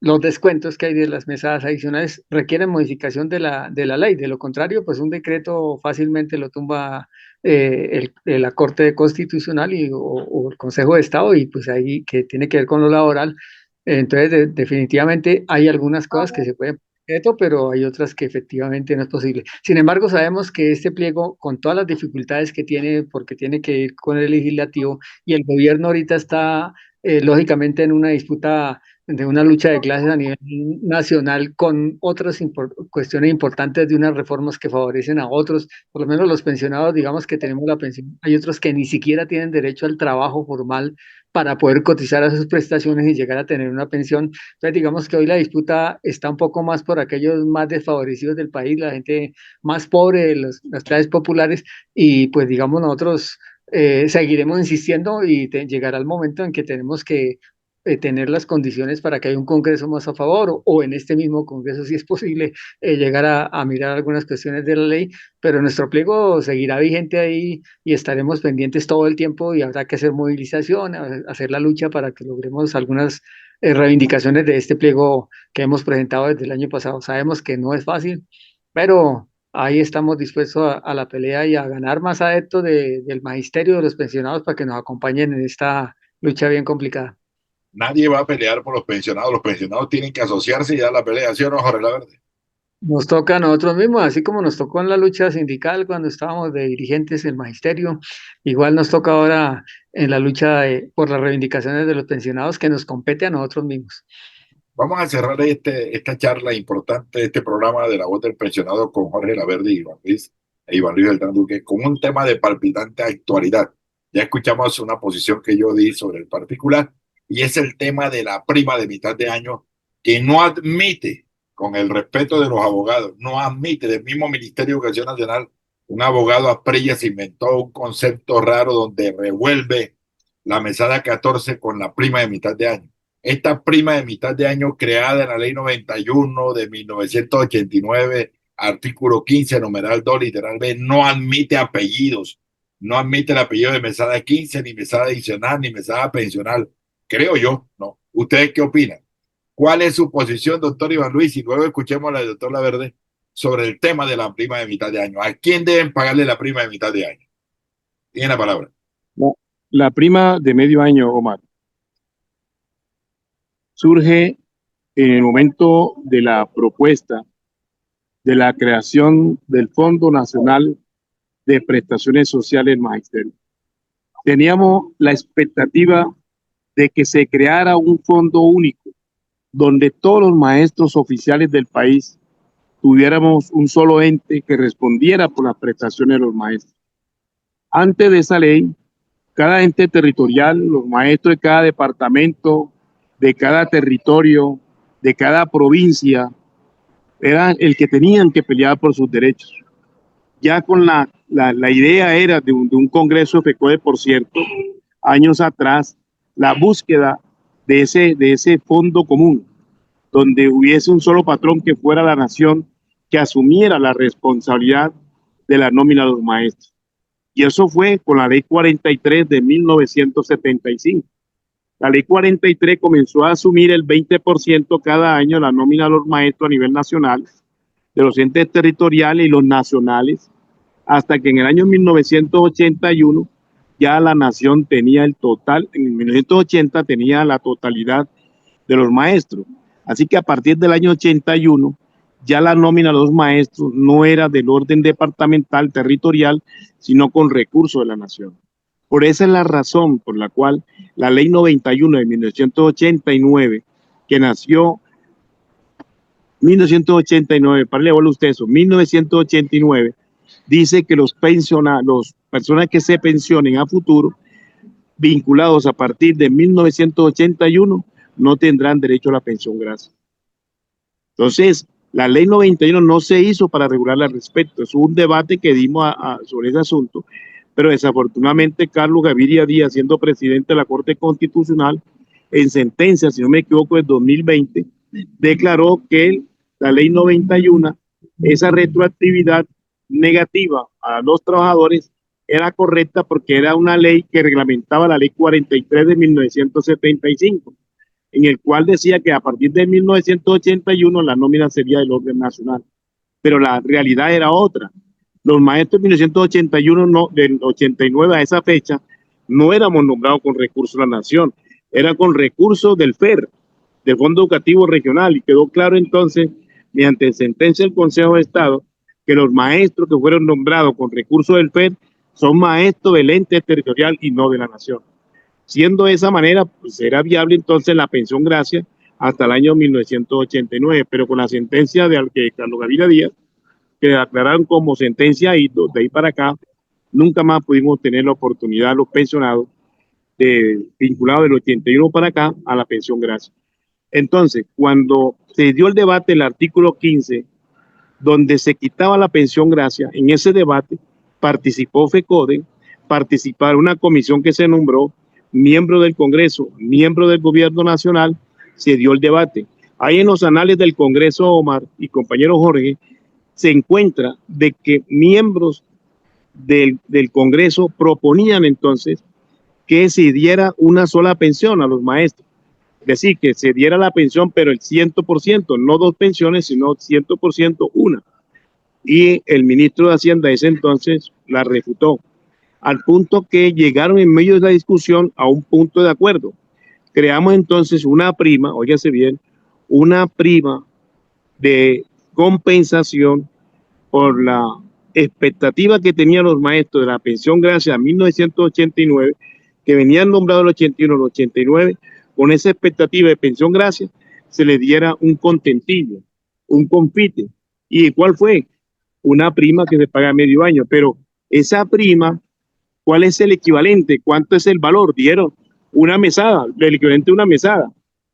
los descuentos que hay de las mesadas adicionales requieren modificación de la ley. De lo contrario, pues un decreto fácilmente lo tumba la Corte Constitucional o el Consejo de Estado, y pues ahí que tiene que ver con lo laboral. Entonces, definitivamente hay algunas cosas que se pueden decreto, pero hay otras que efectivamente no es posible. Sin embargo, sabemos que este pliego, con todas las dificultades que tiene, porque tiene que ir con el legislativo, y el gobierno ahorita está lógicamente en una disputa de una lucha de clases a nivel nacional con otras cuestiones importantes de unas reformas que favorecen a otros, por lo menos los pensionados, digamos que tenemos la pensión, hay otros que ni siquiera tienen derecho al trabajo formal para poder cotizar a sus prestaciones y llegar a tener una pensión. Entonces, digamos que hoy la disputa está un poco más por aquellos más desfavorecidos del país, la gente más pobre, las clases populares, y pues digamos nosotros seguiremos insistiendo y llegará el momento en que tenemos que tener las condiciones para que haya un Congreso más a favor o en este mismo Congreso, si es posible, llegar a mirar algunas cuestiones de la ley, pero nuestro pliego seguirá vigente ahí y estaremos pendientes todo el tiempo y habrá que hacer movilización, hacer la lucha para que logremos algunas reivindicaciones de este pliego que hemos presentado desde el año pasado. Sabemos que no es fácil, pero ahí estamos dispuestos a la pelea y a ganar más adeptos del magisterio de los pensionados para que nos acompañen en esta lucha bien complicada. Nadie va a pelear por los pensionados tienen que asociarse y dar la pelea, ¿sí o no, Jorge Laverde? Nos toca a nosotros mismos, así como nos tocó en la lucha sindical cuando estábamos de dirigentes del magisterio, igual nos toca ahora en la lucha por las reivindicaciones de los pensionados que nos compete a nosotros mismos. Vamos a cerrar esta charla importante, este programa de La Voz del Pensionado con Jorge Laverde y Iván Luis Beltrán Duque, con un tema de palpitante actualidad. Ya escuchamos una posición que yo di sobre el particular, y es el tema de la prima de mitad de año, que no admite, con el respeto de los abogados, no admite del mismo Ministerio de Educación Nacional. Un abogado Asprilla se inventó un concepto raro donde revuelve la mesada 14 con la prima de mitad de año. Esta prima de mitad de año, creada en la ley 91 de 1989, artículo 15, numeral 2, literal B, no admite apellidos, no admite el apellido de mesada 15, ni mesada adicional, ni mesada pensional, creo yo, ¿no? ¿Ustedes qué opinan? ¿Cuál es su posición, doctor Iván Luis? Y luego escuchemos la del doctor Laverde sobre el tema de la prima de mitad de año. ¿A quién deben pagarle la prima de mitad de año? Tiene la palabra. La prima de medio año, Omar, surge en el momento de la propuesta de la creación del Fondo Nacional de Prestaciones Sociales del Magisterio. Teníamos la expectativa de que se creara un fondo único donde todos los maestros oficiales del país tuviéramos un solo ente que respondiera por las prestaciones de los maestros. Antes de esa ley, cada ente territorial, los maestros de cada departamento, de cada territorio, de cada provincia, eran el que tenían que pelear por sus derechos. Ya con la idea era de un congreso de FECODE, por cierto, años atrás, la búsqueda de ese fondo común, donde hubiese un solo patrón que fuera la nación, que asumiera la responsabilidad de la nómina de los maestros. Y eso fue con la ley 43 de 1975. La ley 43 comenzó a asumir el 20% cada año la nómina de los maestros a nivel nacional, de los entes territoriales y los nacionales, hasta que en el año 1981 ya la nación tenía el total, en 1980 tenía la totalidad de los maestros. Así que a partir del año 81 ya la nómina de los maestros no era del orden departamental, territorial, sino con recursos de la nación. Por esa es la razón por la cual la ley 91 de 1989, que nació 1989, párale bola usted eso, 1989, dice que los personas que se pensionen a futuro, vinculados a partir de 1981, no tendrán derecho a la pensión grasa. Entonces, la ley 91 no se hizo para regular al respecto. Es un debate que dimos sobre ese asunto, pero desafortunadamente Carlos Gaviria Díaz, siendo presidente de la Corte Constitucional, en sentencia, si no me equivoco, de 2020, declaró que la ley 91, esa retroactividad negativa a los trabajadores, era correcta porque era una ley que reglamentaba la ley 43 de 1975, en el cual decía que a partir de 1981 la nómina sería del orden nacional. Pero la realidad era otra. Los maestros de 1981, no, del 89 a esa fecha, no éramos nombrados con recursos de la nación, era con recursos del FER, del Fondo Educativo Regional, y quedó claro entonces mediante sentencia del Consejo de Estado, que los maestros que fueron nombrados con recursos del FED son maestros del ente territorial y no de la nación. Siendo de esa manera, pues era viable entonces la pensión gracia hasta el año 1989, pero con la sentencia de Carlos Gaviria Díaz, que declararon como sentencia y de ahí para acá, nunca más pudimos tener la oportunidad los pensionados vinculados del 81 para acá a la pensión gracia. Entonces, cuando se dio el debate del artículo 15, donde se quitaba la pensión gracia, en ese debate participó FECODE, participaron una comisión que se nombró, miembro del Congreso, miembro del Gobierno Nacional, se dio el debate. Ahí en los anales del Congreso, Omar y compañero Jorge, se encuentra de que miembros del Congreso proponían entonces que se diera una sola pensión a los maestros. Es decir, que se diera la pensión, pero el 100%, no dos pensiones, sino 100% una. Y el ministro de Hacienda ese entonces la refutó, al punto que llegaron en medio de la discusión a un punto de acuerdo. Creamos entonces una prima, óigase bien, una prima de compensación por la expectativa que tenían los maestros de la pensión gracias a 1989, que venían nombrados el 81, el 89, con esa expectativa de pensión gracias, se le diera un contentillo, un confite. ¿Y cuál fue? Una prima que se paga medio año, pero esa prima, ¿cuál es el equivalente? ¿Cuánto es el valor? Dieron una mesada, el equivalente a una mesada.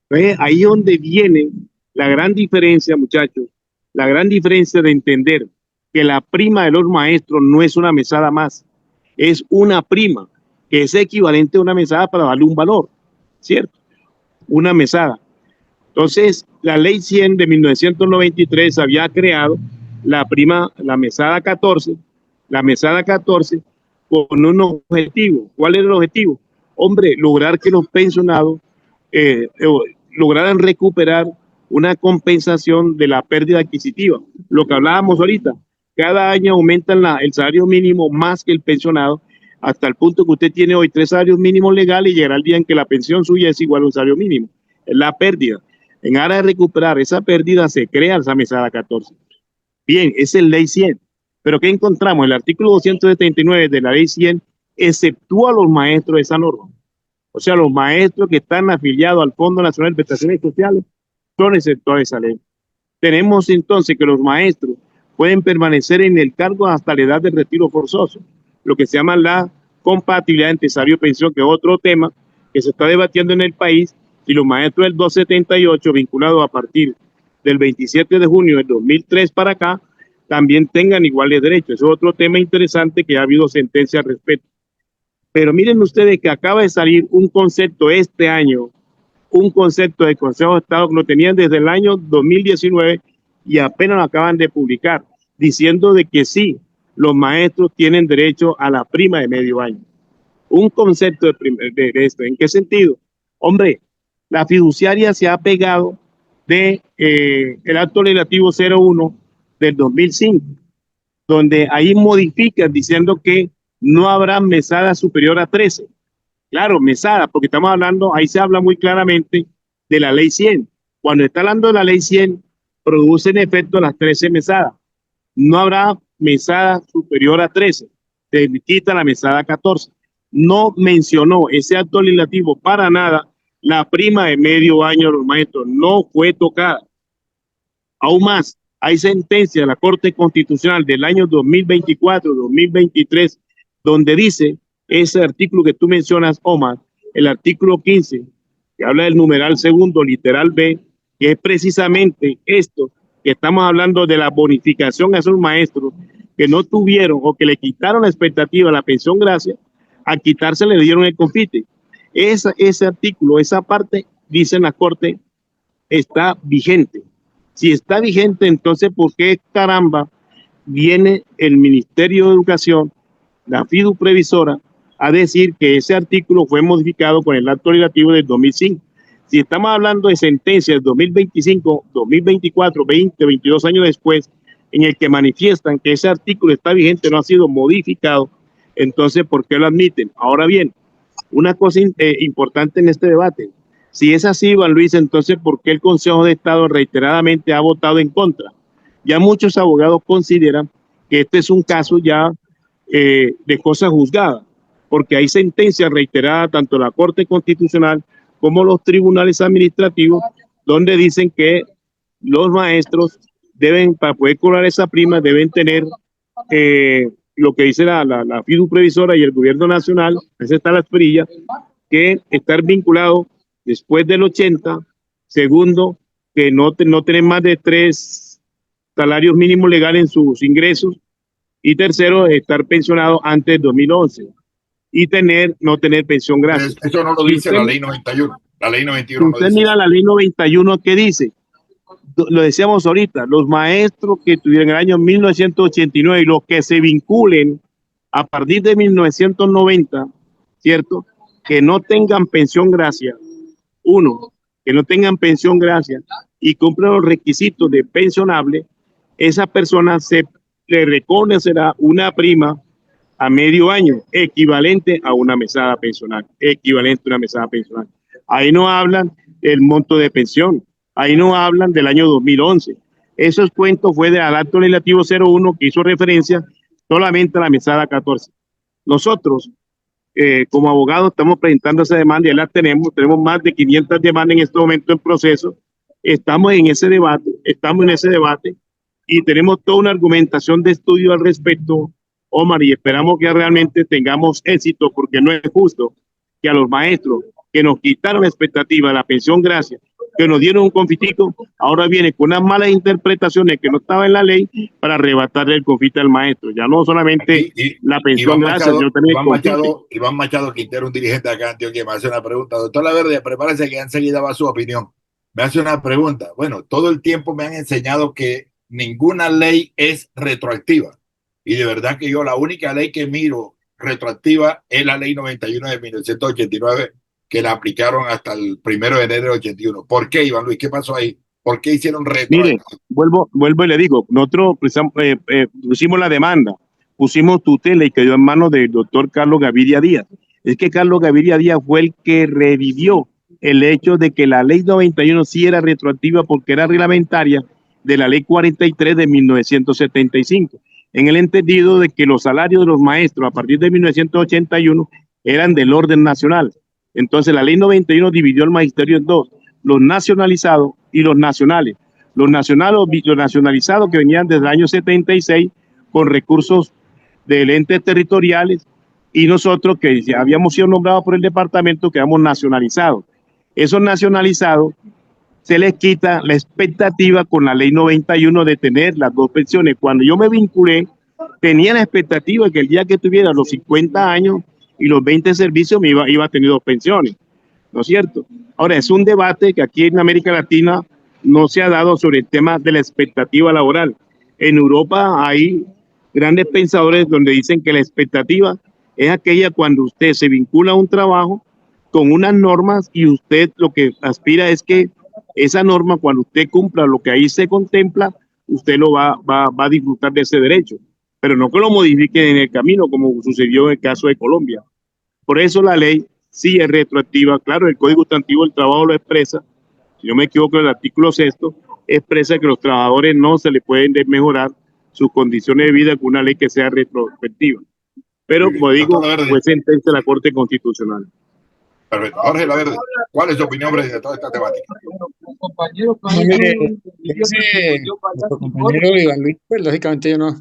Entonces, ahí es donde viene la gran diferencia, muchachos, la gran diferencia de entender que la prima de los maestros no es una mesada más, es una prima, que es equivalente a una mesada para darle un valor, ¿cierto? Una mesada. Entonces, la ley 100 de 1993 había creado la prima, la mesada 14, con un objetivo. ¿Cuál era el objetivo? Hombre, lograr que los pensionados lograran recuperar una compensación de la pérdida adquisitiva. Lo que hablábamos ahorita, cada año aumentan el salario mínimo más que el pensionado, hasta el punto que usted tiene hoy 3 salarios mínimos legales y llegará el día en que la pensión suya es igual a un salario mínimo. Es la pérdida. En aras de recuperar esa pérdida se crea esa mesada 14. Bien, es el ley 100. Pero ¿qué encontramos? El artículo 279 de la ley 100 exceptúa a los maestros de esa norma. O sea, los maestros que están afiliados al Fondo Nacional de Prestaciones Sociales son exceptuados de esa ley. Tenemos entonces que los maestros pueden permanecer en el cargo hasta la edad del retiro forzoso, lo que se llama la compatibilidad entre salario y pensión, que es otro tema que se está debatiendo en el país, y los maestros del 278, vinculados a partir del 27 de junio del 2003 para acá, también tengan iguales derechos. Es otro tema interesante que ha habido sentencia al respecto. Pero miren ustedes que acaba de salir un concepto este año, un concepto del Consejo de Estado que lo tenían desde el año 2019 y apenas lo acaban de publicar, diciendo de que sí, los maestros tienen derecho a la prima de medio año. Un concepto de esto. ¿En qué sentido? Hombre, la fiduciaria se ha pegado de el acto legislativo 01 del 2005, donde ahí modifican diciendo que no habrá mesada superior a 13. Claro, mesada, porque estamos hablando, ahí se habla muy claramente de la ley 100. Cuando está hablando de la ley 100, producen efecto las 13 mesadas. No habrá mesada superior a 13. Se quita la mesada 14. No mencionó ese acto legislativo para nada la prima de medio año de los maestros. No fue tocada. Aún más, hay sentencia de la Corte Constitucional del año 2024-2023, donde dice ese artículo que tú mencionas, Omar, el artículo 15, que habla del numeral segundo, literal B, que es precisamente esto, que estamos hablando de la bonificación a esos maestros que no tuvieron o que le quitaron la expectativa a la pensión gracia, a quitarse le dieron el confite. Ese artículo, esa parte, dice en la Corte, está vigente. Si está vigente, entonces, ¿por qué caramba viene el Ministerio de Educación, la FIDU previsora, a decir que ese artículo fue modificado con el acto legislativo del 2005? Si estamos hablando de sentencias del 2025, 2024, 20, 22 años después, en el que manifiestan que ese artículo está vigente, no ha sido modificado, entonces, ¿por qué lo admiten? Ahora bien, una cosa importante en este debate, Si es así, Iván Luis, entonces, ¿por qué el Consejo de Estado reiteradamente ha votado en contra? Ya muchos abogados consideran que este es un caso ya de cosa juzgada, porque hay sentencias reiteradas tanto en la Corte Constitucional como los tribunales administrativos, donde dicen que los maestros deben, para poder cobrar esa prima, deben tener lo que dice la FIDU previsora y el gobierno nacional, esa está la esperilla, que estar vinculado después del 80, segundo, que no tener más de 3 salarios mínimos legales en sus ingresos, y tercero, estar pensionado antes del 2011 y no tener pensión gratis. Eso no lo dice la ley 91. La ley 91 si usted mira la ley 91, ¿qué dice? Lo decíamos ahorita, los maestros que tuvieron en el año 1989 y los que se vinculen a partir de 1990, ¿cierto? Que no tengan pensión gracia, que no tengan pensión gracia y cumplan los requisitos de pensionable, esa persona le reconocerá una prima a medio año, equivalente a una mesada pensional, Ahí no hablan del monto de pensión, ahí no hablan del año 2011. Esos cuentos fue del acto legislativo 01 que hizo referencia solamente a la mesada 14. Nosotros, como abogados, estamos presentando esa demanda y ya la tenemos más de 500 demandas en este momento en proceso. Estamos en ese debate y tenemos toda una argumentación de estudio al respecto, Omar, y esperamos que realmente tengamos éxito, porque no es justo que a los maestros que nos quitaron la expectativa de la pensión gracia, que nos dieron un confitico, ahora viene con unas malas interpretaciones que no estaban en la ley para arrebatarle el confite al maestro. Ya no solamente la pensión gracia, Iván Machado Quintero, un dirigente de acá en Antioquia, me hace una pregunta. Doctor Laverde, prepárese que enseguida va su opinión. Me hace una pregunta. Bueno, todo el tiempo me han enseñado que ninguna ley es retroactiva. Y de verdad que yo la única ley que miro retroactiva es la ley 91 de 1989, que la aplicaron hasta el 1 de enero de 81. ¿Por qué, Iván Luis? ¿Qué pasó ahí? ¿Por qué hicieron retroactivo? Mire, vuelvo y le digo, nosotros pusimos la demanda, pusimos tutela y quedó en manos del doctor Carlos Gaviria Díaz. Es que Carlos Gaviria Díaz fue el que revivió el hecho de que la ley 91 sí era retroactiva porque era reglamentaria de la ley 43 de 1975, en el entendido de que los salarios de los maestros a partir de 1981 eran del orden nacional. Entonces la ley 91 dividió el magisterio en dos, los nacionalizados y los nacionales. Los nacionalizados que venían desde el año 76 con recursos de entes territoriales, y nosotros que ya habíamos sido nombrados por el departamento quedamos nacionalizados. Esos nacionalizados se les quita la expectativa con la ley 91 de tener las dos pensiones. Cuando yo me vinculé, tenía la expectativa de que el día que tuviera los 50 años y los 20 servicios me iba a tener dos pensiones, ¿no es cierto? Ahora, es un debate que aquí en América Latina no se ha dado sobre el tema de la expectativa laboral. En Europa hay grandes pensadores donde dicen que la expectativa es aquella cuando usted se vincula a un trabajo con unas normas y usted lo que aspira es que esa norma, cuando usted cumpla lo que ahí se contempla, usted lo va a disfrutar de ese derecho, pero no que lo modifique en el camino como sucedió en el caso de Colombia. Por eso la ley sí es retroactiva. Claro, el Código Sustantivo del Trabajo lo expresa, si no me equivoco, el artículo 6 expresa que los trabajadores no se les pueden mejorar sus condiciones de vida con una ley que sea retrospectiva. Pero, como digo, fue sentencia de la Corte Constitucional. Perfecto. Jorge Laverde, ¿cuál es su opinión de toda esta temática? Nuestro compañero Iván Luis, pues lógicamente yo no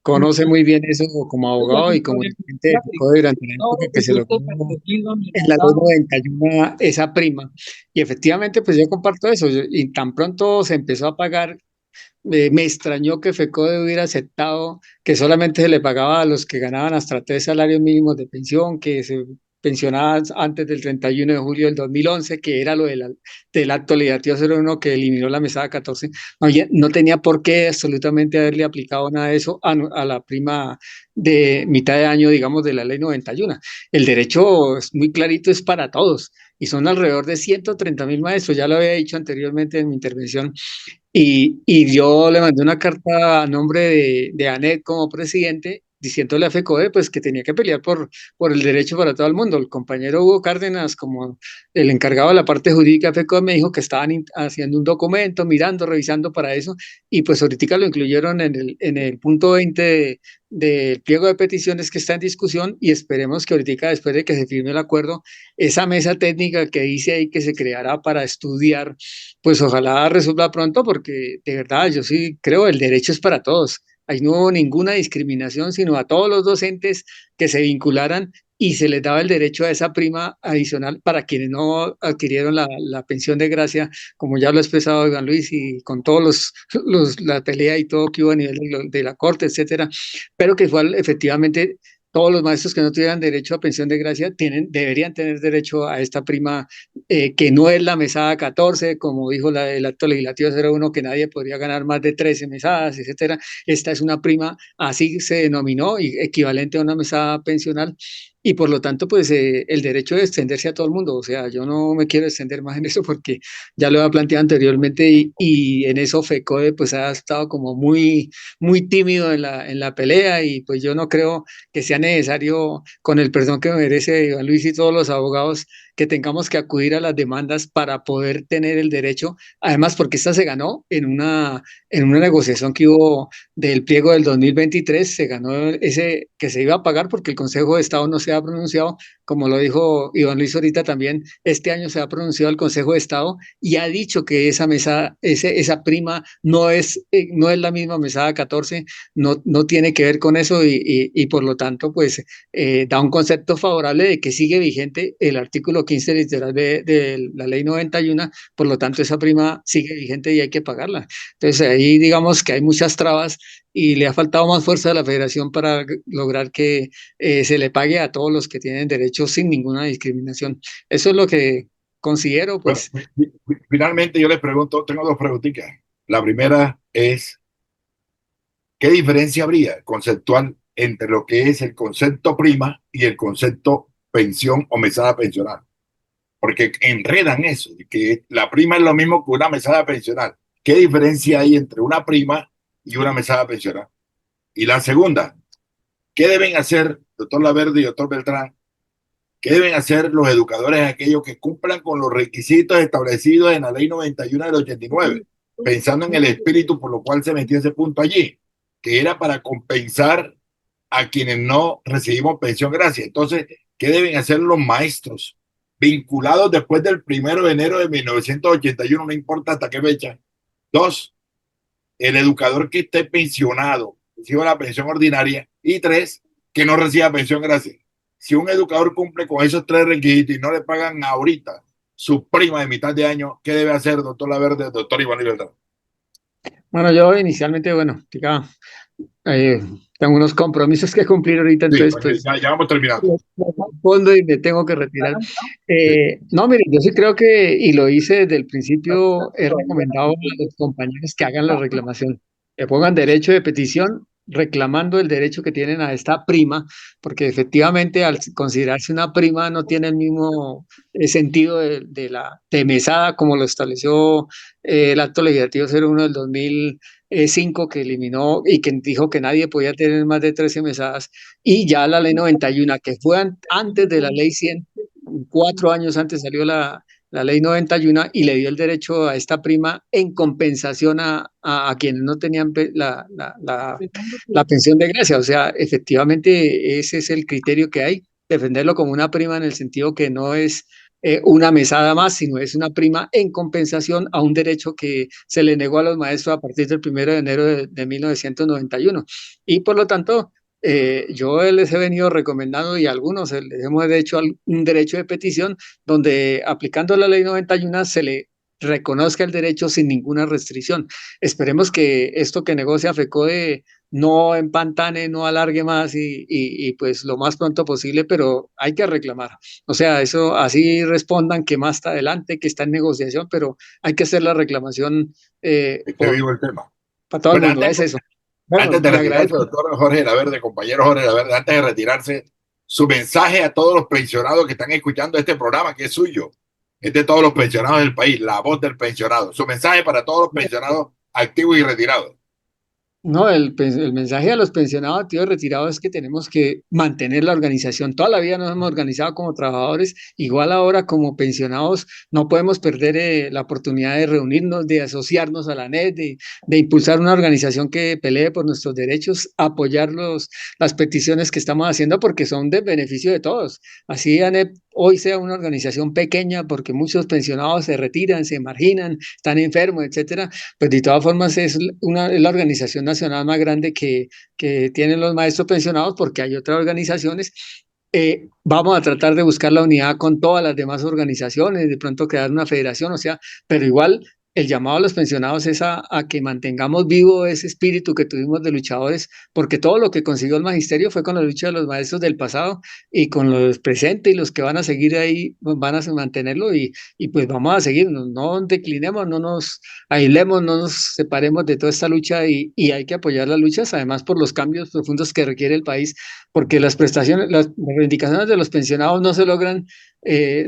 conoce muy bien eso como abogado y como dirigente de FECODE durante la época que se logró en la ley 91 esa prima. Y efectivamente, pues yo comparto eso. Y tan pronto se empezó a pagar, me extrañó que FECODE hubiera aceptado que solamente se le pagaba a los que ganaban hasta 3 salarios mínimos de pensión, que se pensionaban antes del 31 de julio del 2011, que era lo del acto legislativo 01 que eliminó la mesada 14. No tenía por qué absolutamente haberle aplicado nada de eso a la prima de mitad de año, digamos, de la ley 91. El derecho es muy clarito, es para todos, y son alrededor de 130.000 maestros, ya lo había dicho anteriormente en mi intervención. Y yo le mandé una carta a nombre de ANEP como presidente diciéndole a FECODE pues que tenía que pelear por el derecho para todo el mundo. El compañero Hugo Cárdenas, como el encargado de la parte jurídica de FECODE, me dijo que estaban haciendo un documento, mirando, revisando para eso, y pues ahorita lo incluyeron en el punto 20 del pliego de peticiones que está en discusión, y esperemos que ahorita, después de que se firme el acuerdo, esa mesa técnica que dice ahí que se creará para estudiar, pues ojalá resuelva pronto, porque de verdad yo sí creo el derecho es para todos. Ahí no hubo ninguna discriminación, sino a todos los docentes que se vincularan y se les daba el derecho a esa prima adicional para quienes no adquirieron la pensión de gracia, como ya lo ha expresado Iván Luis, y con todos la pelea y todo que hubo a nivel de la corte, etcétera, pero que igual efectivamente todos los maestros que no tuvieran derecho a pensión de gracia deberían tener derecho a esta prima, que no es la mesada 14, como dijo el acto legislativo 01, que nadie podría ganar más de 13 mesadas, etcétera. Esta es una prima, así se denominó, y equivalente a una mesada pensional, y por lo tanto, pues el derecho de extenderse a todo el mundo. O sea, yo no me quiero extender más en eso porque ya lo he planteado anteriormente, y en eso FECODE pues ha estado como muy tímido en la pelea, y pues yo no creo que sea necesario, con el perdón que me merece Iván Luis y todos los abogados, que tengamos que acudir a las demandas para poder tener el derecho, además porque esta se ganó en una negociación que hubo del pliego del 2023, se ganó ese que se iba a pagar porque el Consejo de Estado no se ha pronunciado, como lo dijo Iván Luis ahorita también, este año se ha pronunciado el Consejo de Estado y ha dicho que esa mesa, esa prima no es la misma mesada 14, no tiene que ver con eso, y por lo tanto, pues da un concepto favorable de que sigue vigente el artículo 15 literal de la ley 91, por lo tanto esa prima sigue vigente y hay que pagarla. Entonces ahí digamos que hay muchas trabas y le ha faltado más fuerza a la federación para lograr que se le pague a todos los que tienen derecho sin ninguna discriminación. Eso es lo que considero, Bueno, pues. finalmente yo les pregunto, tengo dos preguntitas. La primera es, ¿qué diferencia habría conceptual entre lo que es el concepto prima y el concepto pensión o mesada pensional? Porque enredan eso, de que la prima es lo mismo que una mesada pensional. ¿Qué diferencia hay entre una prima y una mesada pensional? Y la segunda, ¿qué deben hacer, doctor Laverde y doctor Beltrán? ¿Qué deben hacer los educadores, aquellos que cumplan con los requisitos establecidos en la ley 91 del 89, pensando en el espíritu por lo cual se metió ese punto allí, que era para compensar a quienes no recibimos pensión gracia? Entonces, ¿qué deben hacer los maestros vinculados después del 1 de enero de 1981, no importa hasta qué fecha? Dos, el educador que esté pensionado, reciba la pensión ordinaria. Y tres, que no reciba pensión gracia. Si un educador cumple con esos tres requisitos y no le pagan ahorita su prima de mitad de año, ¿qué debe hacer, doctor Laverde, doctor Iván Libertad? Bueno, yo inicialmente, bueno, eh, tengo unos compromisos que cumplir ahorita, Sí, entonces pues ya vamos terminando. fondo y me tengo que retirar. No, mire, yo sí creo que, y lo hice desde el principio, he recomendado a los compañeros que hagan la reclamación, que pongan derecho de petición reclamando el derecho que tienen a esta prima, porque efectivamente al considerarse una prima no tiene el mismo sentido de la de mesada como lo estableció el acto legislativo 01 del 2005, que eliminó y que dijo que nadie podía tener más de 13 mesadas, y ya la ley 91, que fue antes de la ley 100, 4 años antes salió la ley 91 y le dio el derecho a esta prima en compensación a quienes no tenían la pensión de gracia. O sea, efectivamente ese es el criterio que hay, defenderlo como una prima en el sentido que no es una mesada más, sino es una prima en compensación a un derecho que se le negó a los maestros a partir del 1 de enero de 1991. Y por lo tanto, yo les he venido recomendando, y a algunos les hemos hecho un derecho de petición donde, aplicando la ley 91, se le reconozca el derecho sin ninguna restricción. Esperemos que esto que negocia FECODE no empantane, no alargue más, y pues lo más pronto posible, pero hay que reclamar. O sea, eso así respondan que más está adelante, que está en negociación, pero hay que hacer la reclamación Esté vivo el tema. para todo el Bueno, mundo, es eso. Bueno, antes de le retirarse, agradezco. doctor Jorge Laverde, compañero Jorge Laverde, antes de retirarse, su mensaje a todos los pensionados que están escuchando este programa, que es suyo, es de todos los pensionados del país, la voz del pensionado. Su mensaje para todos los pensionados activos y retirados. No, el mensaje a los pensionados, tío, retirados es que tenemos que mantener la organización. Toda la vida nos hemos organizado como trabajadores, igual ahora como pensionados no podemos perder la oportunidad de reunirnos, de asociarnos a la NET, de impulsar una organización que pelee por nuestros derechos, apoyar las peticiones que estamos haciendo porque son de beneficio de todos. Así ANEP hoy sea una organización pequeña porque muchos pensionados se retiran, se marginan, están enfermos, etcétera, pues de todas formas es la organización nacional más grande que tienen los maestros pensionados porque hay otras organizaciones. Vamos a tratar de buscar la unidad con todas las demás organizaciones, de pronto crear una federación, o sea, pero igual el llamado a los pensionados es a que mantengamos vivo ese espíritu que tuvimos de luchadores, porque todo lo que consiguió el magisterio fue con la lucha de los maestros del pasado y con los presentes y los que van a seguir ahí pues, van a mantenerlo y pues vamos a seguir, no declinemos, no nos aislemos, no nos separemos de toda esta lucha y hay que apoyar las luchas, además por los cambios profundos que requiere el país, porque las prestaciones, las reivindicaciones de los pensionados no se logran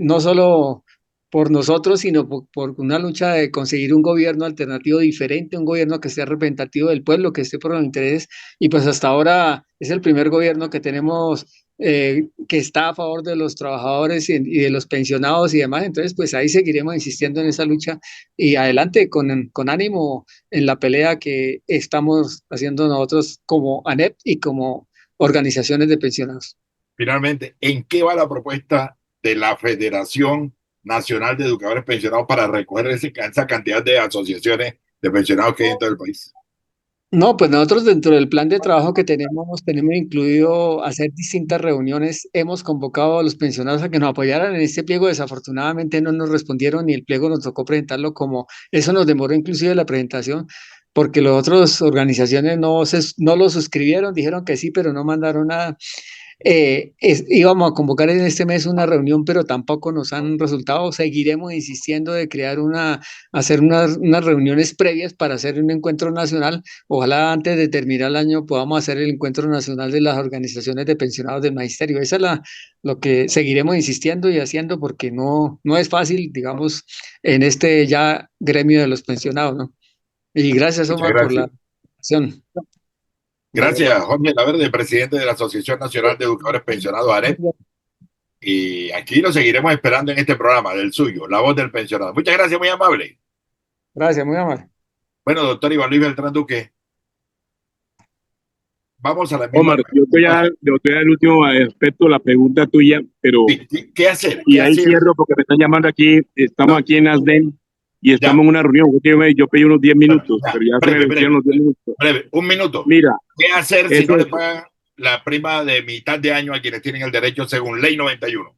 no solo por nosotros, sino por una lucha de conseguir un gobierno alternativo diferente, un gobierno que sea representativo del pueblo, que esté por los intereses, y pues hasta ahora es el primer gobierno que tenemos que está a favor de los trabajadores y de los pensionados y demás, entonces pues ahí seguiremos insistiendo en esa lucha y adelante con ánimo en la pelea que estamos haciendo nosotros como ANEP y como organizaciones de pensionados. Finalmente, ¿en qué va la propuesta de la Federación Nacional de Educadores Pensionados para recoger esa cantidad de asociaciones de pensionados que hay en todo el país? No, pues nosotros dentro del plan de trabajo que tenemos incluido hacer distintas reuniones. Hemos convocado a los pensionados a que nos apoyaran en este pliego. Desafortunadamente no nos respondieron y el pliego nos tocó presentarlo como, eso nos demoró inclusive la presentación, porque las otras organizaciones no lo suscribieron, dijeron que sí, pero no mandaron nada. Íbamos a convocar en este mes una reunión, pero tampoco nos han resultado. Seguiremos insistiendo de hacer unas reuniones previas para hacer un encuentro nacional. Ojalá antes de terminar el año podamos hacer el encuentro nacional de las organizaciones de pensionados del magisterio. Esa es lo que seguiremos insistiendo y haciendo porque no es fácil, digamos, en este ya gremio de los pensionados, ¿no? Y gracias, Muchas Omar, por la gracias. acción. Gracias, Jorge Laverde, presidente de la Asociación Nacional de Educadores Pensionados, AREP. Y aquí lo seguiremos esperando en este programa del suyo, La Voz del Pensionado. Muchas gracias, muy amable. Gracias, muy amable. Bueno, doctor Iván Luis Beltrán Duque, vamos a la misma Omar, yo te voy a pregunta. dar, el último aspecto de la pregunta tuya, pero Sí, ¿qué hacer? y ¿Qué ahí hacer? cierro porque me están llamando aquí, estamos No. aquí en ASDEN y Ya. estamos en una reunión. Yo pedí unos 10 minutos, Ya, pero ya se me breve, vencieron los 10 minutos. breve, un minuto. Mira, ¿Qué hacer si eso no le es, pagan la prima de mitad de año a quienes tienen el derecho según Ley 91?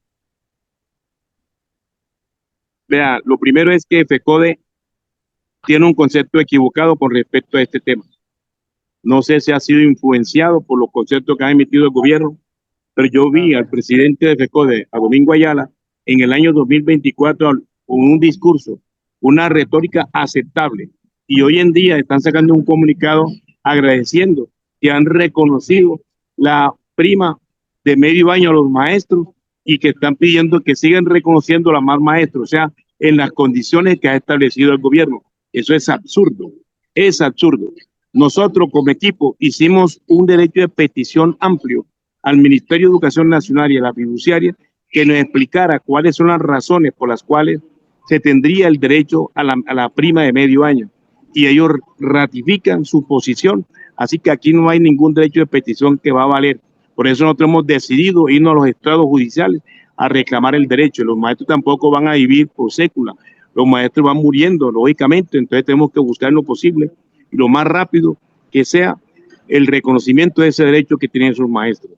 vea, lo primero es que FECODE tiene un concepto equivocado con respecto a este tema. No sé si ha sido influenciado por los conceptos que ha emitido el gobierno, pero yo vi al presidente de FECODE, a Domingo Ayala, en el año 2024 con un discurso, una retórica aceptable. Y hoy en día están sacando un comunicado agradeciendo que han reconocido la prima de medio año a los maestros y que están pidiendo que sigan reconociendo a más maestros, o sea, en las condiciones que ha establecido el gobierno. Eso es absurdo, es absurdo. Nosotros como equipo hicimos un derecho de petición amplio al Ministerio de Educación Nacional y a la fiduciaria que nos explicara cuáles son las razones por las cuales se tendría el derecho a la prima de medio año. Y ellos ratifican su posición, así que aquí no hay ningún derecho de petición que va a valer. Por eso nosotros hemos decidido irnos a los estrados judiciales a reclamar el derecho. Los maestros tampoco van a vivir por sécula, los maestros van muriendo, lógicamente, entonces tenemos que buscar lo posible y lo más rápido que sea el reconocimiento de ese derecho que tienen sus maestros.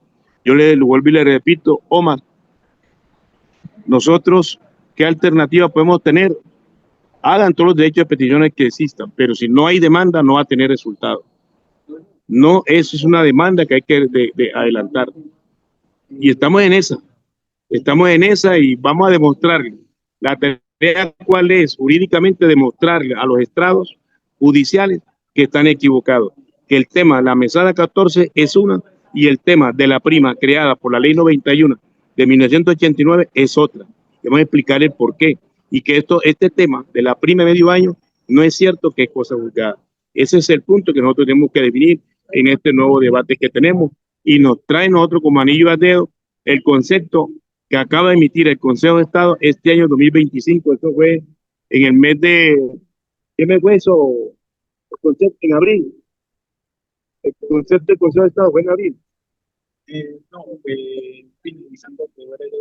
Yo le vuelvo y le repito, Omar, nosotros, ¿qué alternativa podemos tener? Hagan todos los derechos de peticiones que existan, pero si no hay demanda, no va a tener resultado. No, eso es una demanda que hay que de adelantar. Y estamos en esa y vamos a demostrarle. La tarea cuál es, jurídicamente demostrarle a los estrados judiciales que están equivocados, que el tema de la mesada 14 es una y el tema de la prima creada por la ley 91 de 1989 es otra. Vamos a explicar el por qué y que este tema de la prima de medio año no es cierto que es cosa juzgada. Ese es el punto que nosotros tenemos que definir en este nuevo debate que tenemos, y nos trae nosotros como anillo al dedo el concepto que acaba de emitir el Consejo de Estado este año 2025. Eso fue en el mes de... ¿Qué mes fue eso? El concepto en abril. El concepto del Consejo de Estado fue en abril. No, finalizando febrero.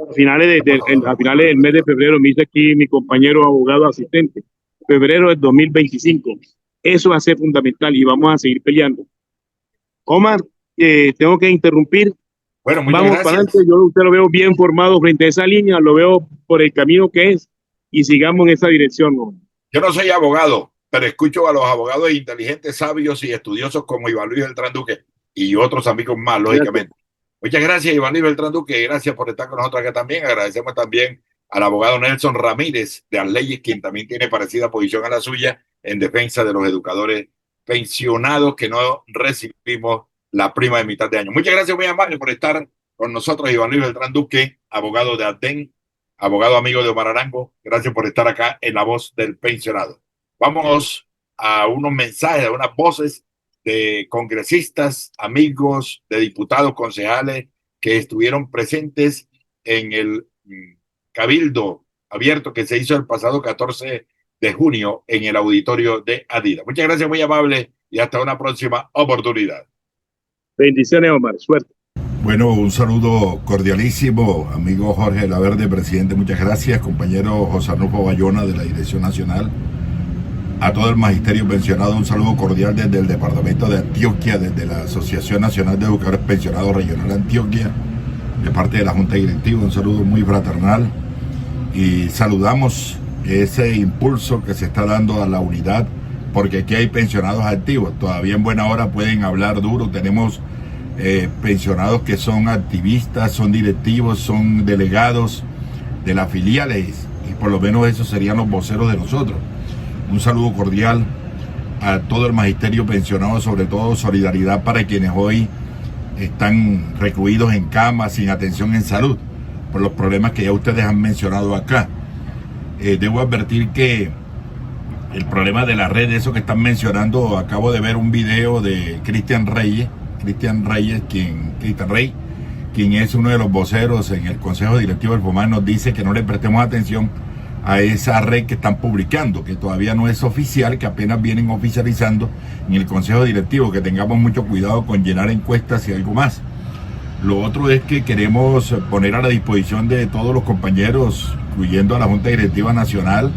A finales del mes de febrero, me dice aquí mi compañero abogado asistente, febrero del 2025. Eso va a ser fundamental y vamos a seguir peleando. Omar, tengo que interrumpir. Bueno, muchas vamos gracias. para adelante. Yo usted lo veo bien formado frente a esa línea, lo veo por el camino que es, y sigamos en esa dirección, ¿no? Yo no soy abogado, pero escucho a los abogados inteligentes, sabios y estudiosos como Iván Luis Beltrán Duque y otros amigos más, lógicamente. Muchas gracias, Iván Luis Beltrán Duque, y gracias por estar con nosotros acá también. Agradecemos también al abogado Nelson Ramírez de Arleyes, quien también tiene parecida posición a la suya en defensa de los educadores pensionados que no recibimos la prima de mitad de año. Muchas gracias, muy amable, por estar con nosotros, Iván Luis Beltrán Duque, abogado de ADEN, abogado amigo de Omar Arango. Gracias por estar acá en La Voz del Pensionado. Vamos a unos mensajes, a unas voces de congresistas, amigos, de diputados, concejales que estuvieron presentes en el cabildo abierto que se hizo el pasado 14 de junio en el auditorio de Adidas. Muchas gracias, muy amable, y hasta una próxima oportunidad. Bendiciones, Omar. Suerte. Bueno, un saludo cordialísimo, amigo Jorge Laverde, presidente, muchas gracias, compañero José Arnulfo Bayona de la Dirección Nacional, a todo el magisterio pensionado, un saludo cordial desde el departamento de Antioquia, desde la Asociación Nacional de Educadores Pensionados Regional Antioquia, de parte de la Junta Directiva, un saludo muy fraternal, y saludamos ese impulso que se está dando a la unidad, porque aquí hay pensionados activos, todavía en buena hora pueden hablar duro, tenemos pensionados que son activistas, son directivos, son delegados de las filiales, y por lo menos esos serían los voceros de nosotros. Un saludo cordial a todo el magisterio pensionado, sobre todo solidaridad para quienes hoy están recluidos en cama, sin atención en salud, por los problemas que ya ustedes han mencionado acá. Debo advertir que el problema de la red, eso que están mencionando, acabo de ver un video de Cristian Rey, quien es uno de los voceros en el Consejo Directivo del FOMAC, nos dice que no le prestemos atención a esa red que están publicando, que todavía no es oficial, que apenas vienen oficializando en el Consejo Directivo, que tengamos mucho cuidado con llenar encuestas y algo más. Lo otro es que queremos poner a la disposición de todos los compañeros, incluyendo a la Junta Directiva Nacional,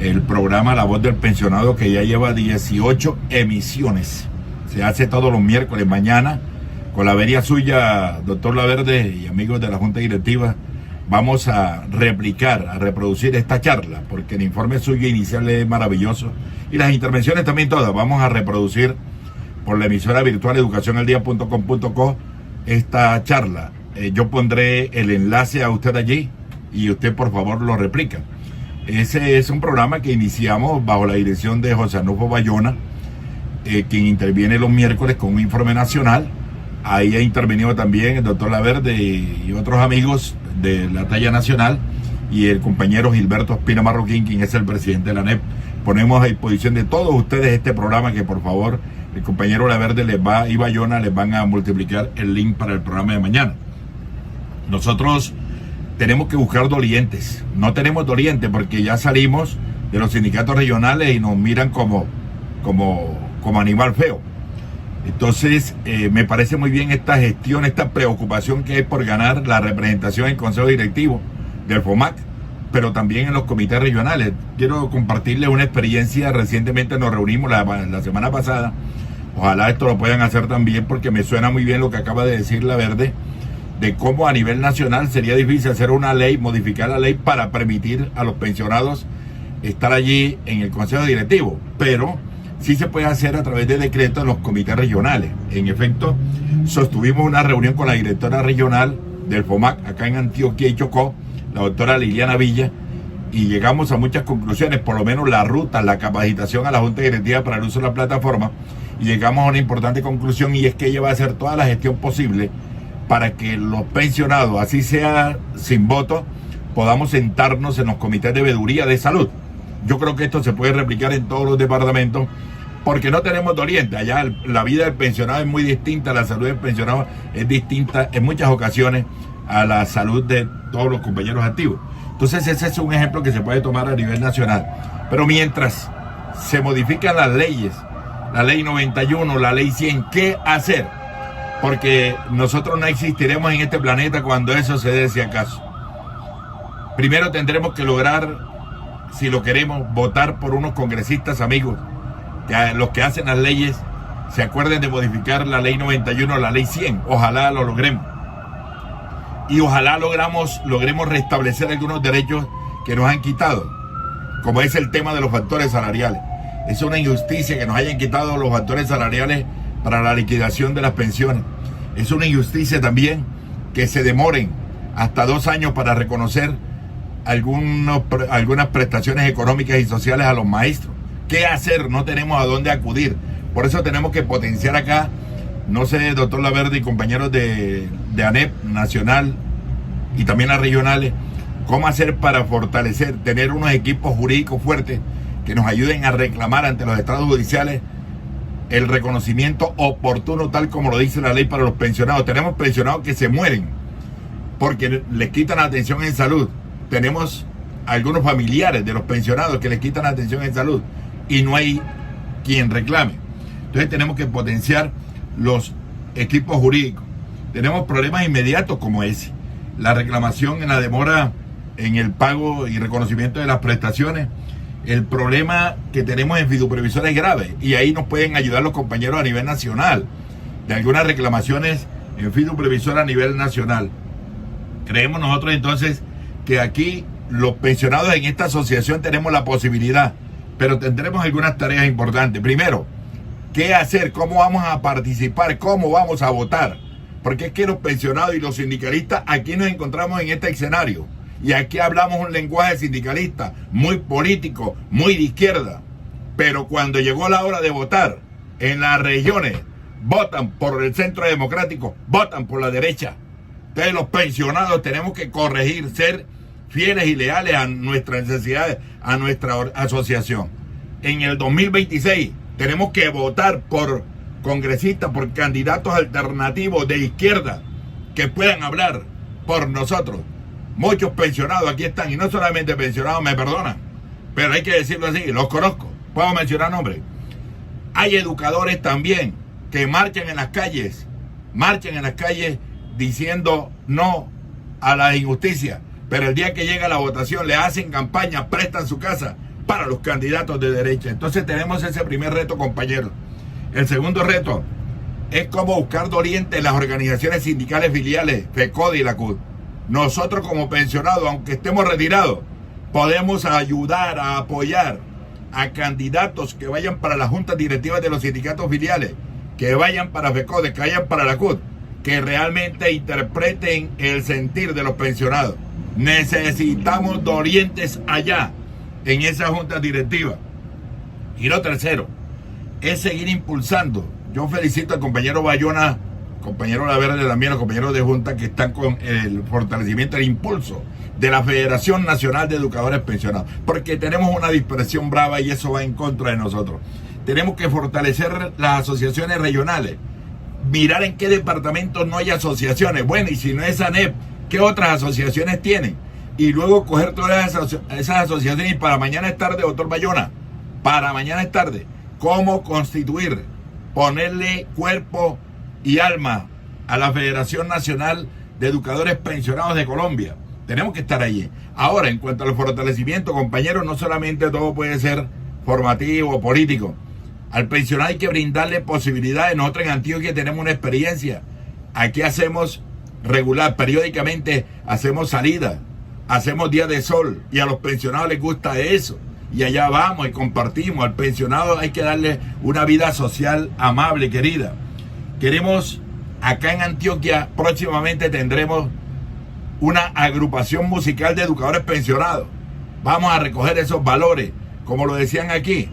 el programa La Voz del Pensionado, que ya lleva 18 emisiones. Se hace todos los miércoles. Mañana, con la venia suya, doctor Laverde y amigos de la Junta Directiva, vamos a replicar, a reproducir esta charla, porque el informe suyo inicial es maravilloso y las intervenciones también todas. Vamos a reproducir por la emisora virtual educacionaldia.com.co esta charla. Yo pondré el enlace a usted allí y usted por favor lo replica. Ese es un programa que iniciamos bajo la dirección de José Arnulfo Bayona, quien interviene los miércoles con un informe nacional. Ahí ha intervenido también el doctor Laverde y otros amigos de la talla nacional, y el compañero Gilberto Espina Marroquín, quien es el presidente de la ANEP. Ponemos a disposición de todos ustedes este programa, que por favor el compañero Laverde y Bayona les van a multiplicar el link para el programa de mañana. Nosotros tenemos que buscar dolientes. No tenemos dolientes porque ya salimos de los sindicatos regionales y nos miran como animal feo. Entonces, me parece muy bien esta gestión, esta preocupación que hay por ganar la representación en el Consejo Directivo del FOMAC, pero también en los comités regionales. Quiero compartirles una experiencia. Recientemente nos reunimos la semana pasada. Ojalá esto lo puedan hacer también, porque me suena muy bien lo que acaba de decir Laverde, de cómo a nivel nacional sería difícil hacer una ley, modificar la ley para permitir a los pensionados estar allí en el Consejo Directivo, pero sí se puede hacer a través de decretos en los comités regionales. En efecto, sostuvimos una reunión con la directora regional del FOMAC acá en Antioquia y Chocó, la doctora Liliana Villa, y llegamos a muchas conclusiones, por lo menos la ruta, la capacitación a la Junta Directiva para el uso de la plataforma, y llegamos a una importante conclusión, y es que ella va a hacer toda la gestión posible para que los pensionados, así sea sin voto, podamos sentarnos en los comités de veeduría de salud, Yo creo que esto se puede replicar en todos los departamentos, porque no tenemos dolientes. Allá la vida del pensionado es muy distinta, la salud del pensionado es distinta en muchas ocasiones a la salud de todos los compañeros activos. Entonces ese es un ejemplo que se puede tomar a nivel nacional. Pero mientras se modifican las leyes, la ley 91, la ley 100, ¿qué hacer? Porque nosotros no existiremos en este planeta cuando eso se dé, si acaso. Primero tendremos que lograr, si lo queremos, votar por unos congresistas amigos, que los que hacen las leyes se acuerden de modificar la ley 91, la ley 100. Ojalá lo logremos. Y ojalá logremos restablecer algunos derechos que nos han quitado, como es el tema de los factores salariales. Es una injusticia que nos hayan quitado los factores salariales para la liquidación de las pensiones. Es una injusticia también que se demoren hasta 2 años para reconocer algunas prestaciones económicas y sociales a los maestros. ¿Qué hacer? No tenemos a dónde acudir. Por eso tenemos que potenciar acá, no sé, doctor Laverde y compañeros de ANEP nacional y también las regionales, cómo hacer para fortalecer, tener unos equipos jurídicos fuertes que nos ayuden a reclamar ante los estados judiciales el reconocimiento oportuno, tal como lo dice la ley para los pensionados. Tenemos pensionados que se mueren porque les quitan atención en salud. Tenemos algunos familiares de los pensionados que les quitan atención en salud y no hay quien reclame. Entonces tenemos que potenciar los equipos jurídicos. Tenemos problemas inmediatos como ese: la reclamación en la demora en el pago y reconocimiento de las prestaciones. El problema que tenemos en fiduprevisores es grave, y ahí nos pueden ayudar los compañeros a nivel nacional de algunas reclamaciones en fiduprevisor a nivel nacional. Creemos nosotros entonces que aquí los pensionados en esta asociación tenemos la posibilidad, pero tendremos algunas tareas importantes. Primero, ¿qué hacer? ¿Cómo vamos a participar? ¿Cómo vamos a votar? Porque es que los pensionados y los sindicalistas aquí nos encontramos en este escenario, y aquí hablamos un lenguaje sindicalista muy político, muy de izquierda, pero cuando llegó la hora de votar en las regiones, votan por el centro democrático, votan por la derecha. Entonces los pensionados tenemos que corregir, ser fieles y leales a nuestras necesidades, a nuestra asociación. En el 2026 tenemos que votar por congresistas, por candidatos alternativos de izquierda que puedan hablar por nosotros. Muchos pensionados aquí están, y no solamente pensionados, me perdonan, pero hay que decirlo así, los conozco, puedo mencionar nombres. Hay educadores también que marchan en las calles diciendo no a la injusticia, pero el día que llega la votación le hacen campaña, prestan su casa para los candidatos de derecha. Entonces tenemos ese primer reto, compañeros. El segundo reto es cómo buscar dolientes en las organizaciones sindicales filiales, FECODE y la CUT. Nosotros como pensionados, aunque estemos retirados, podemos ayudar a apoyar a candidatos que vayan para las juntas directivas de los sindicatos filiales, que vayan para FECODE, que vayan para la CUT, que realmente interpreten el sentir de los pensionados. Necesitamos dolientes allá, en esa junta directiva. Y lo tercero es seguir impulsando. Yo felicito al compañero Bayona, compañero Laverde también, los compañeros de junta que están con el fortalecimiento, el impulso de la Federación Nacional de Educadores Pensionados, porque tenemos una dispersión brava y eso va en contra de nosotros. Tenemos que fortalecer las asociaciones regionales, mirar en qué departamentos no hay asociaciones. Bueno, y si no es ANEP, ¿qué otras asociaciones tienen? Y luego coger todas esas asociaciones, y para mañana es tarde, doctor Bayona, para mañana es tarde, cómo constituir, ponerle cuerpo y alma a la Federación Nacional de Educadores Pensionados de Colombia. Tenemos que estar allí. Ahora, en cuanto al fortalecimiento, compañeros, no solamente todo puede ser formativo o político. Al pensionado hay que brindarle posibilidades. Nosotros en Antioquia tenemos una experiencia. Aquí hacemos regular, periódicamente hacemos salidas, hacemos días de sol, y a los pensionados les gusta eso. Y allá vamos y compartimos. Al pensionado hay que darle una vida social amable, querida. Queremos, acá en Antioquia, próximamente tendremos una agrupación musical de educadores pensionados. Vamos a recoger esos valores, como lo decían aquí.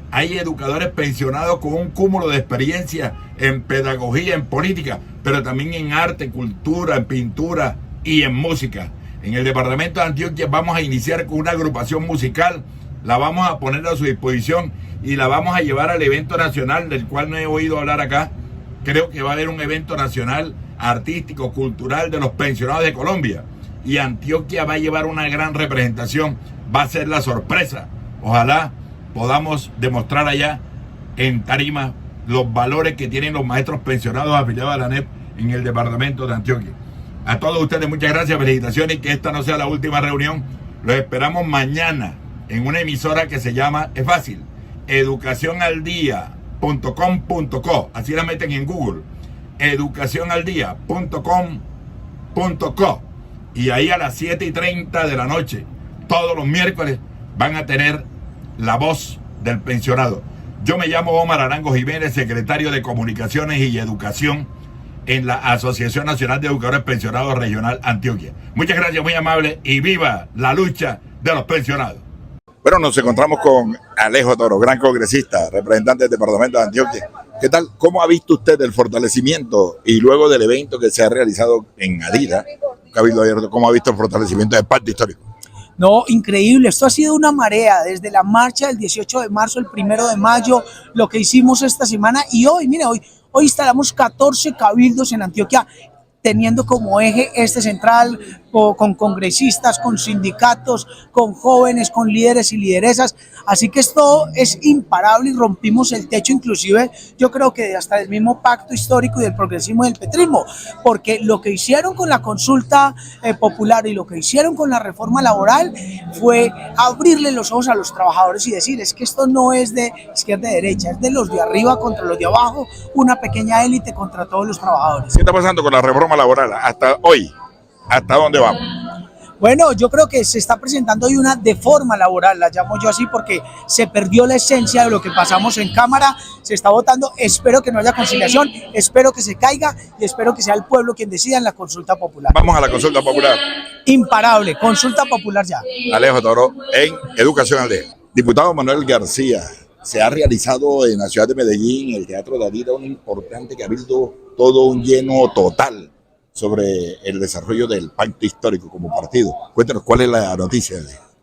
Hay educadores pensionados con un cúmulo de experiencia en pedagogía, en política, pero también en arte, cultura, en pintura y en música. En el departamento de Antioquia vamos a iniciar con una agrupación musical la vamos a poner a su disposición y la vamos a llevar al evento nacional del cual no he oído hablar acá. Creo que va a haber un evento nacional artístico, cultural de los pensionados de Colombia, y Antioquia va a llevar una gran representación. Va a ser la sorpresa. Ojalá podamos demostrar allá en tarima los valores que tienen los maestros pensionados afiliados a la ANEP en el departamento de Antioquia. A todos ustedes muchas gracias, felicitaciones, y que esta no sea la última reunión. Los esperamos mañana en una emisora que se llama, es fácil, educacionaldia.com.co, así la meten en Google, educacionaldia.com.co, y ahí a las 7:30 de la noche, todos los miércoles, van a tener La Voz del Pensionado. Yo me llamo Omar Arango Jiménez, secretario de Comunicaciones y Educación en la Asociación Nacional de Educadores Pensionados Regional Antioquia. Muchas gracias, muy amable, y viva la lucha de los pensionados. Bueno, nos encontramos con Alejo Toro, gran congresista, representante del departamento de Antioquia. ¿Qué tal? ¿Cómo ha visto usted el fortalecimiento y luego del evento que se ha realizado en Adira, Cabildo Abierto, cómo ha visto el fortalecimiento del pacto histórico? No, increíble, esto ha sido una marea, desde la marcha del 18 de marzo, el 1 de mayo, lo que hicimos esta semana, y hoy, mire, hoy instalamos 14 cabildos en Antioquia, teniendo como eje este central, con congresistas, con sindicatos, con jóvenes, con líderes y lideresas. Así que esto es imparable y rompimos el techo, inclusive yo creo que hasta el mismo pacto histórico y del progresismo y del petrismo, porque lo que hicieron con la consulta popular y lo que hicieron con la reforma laboral fue abrirle los ojos a los trabajadores y decir, es que esto no es de izquierda y derecha, es de los de arriba contra los de abajo, una pequeña élite contra todos los trabajadores. ¿Qué está pasando con la reforma laboral hasta hoy? ¿Hasta dónde vamos? Bueno, yo creo que se está presentando hoy una deforma laboral, la llamo yo así, porque se perdió la esencia de lo que pasamos en Cámara, se está votando, espero que no haya conciliación, espero que se caiga y espero que sea el pueblo quien decida en la consulta popular. Vamos a la consulta popular. Imparable, consulta popular ya. Alejo Toro, en Educación al Día. Diputado Manuel García, se ha realizado en la ciudad de Medellín, en el Teatro de Adira, un importante cabildo, todo un lleno total sobre el desarrollo del pacto histórico como partido. Cuéntanos cuál es la noticia.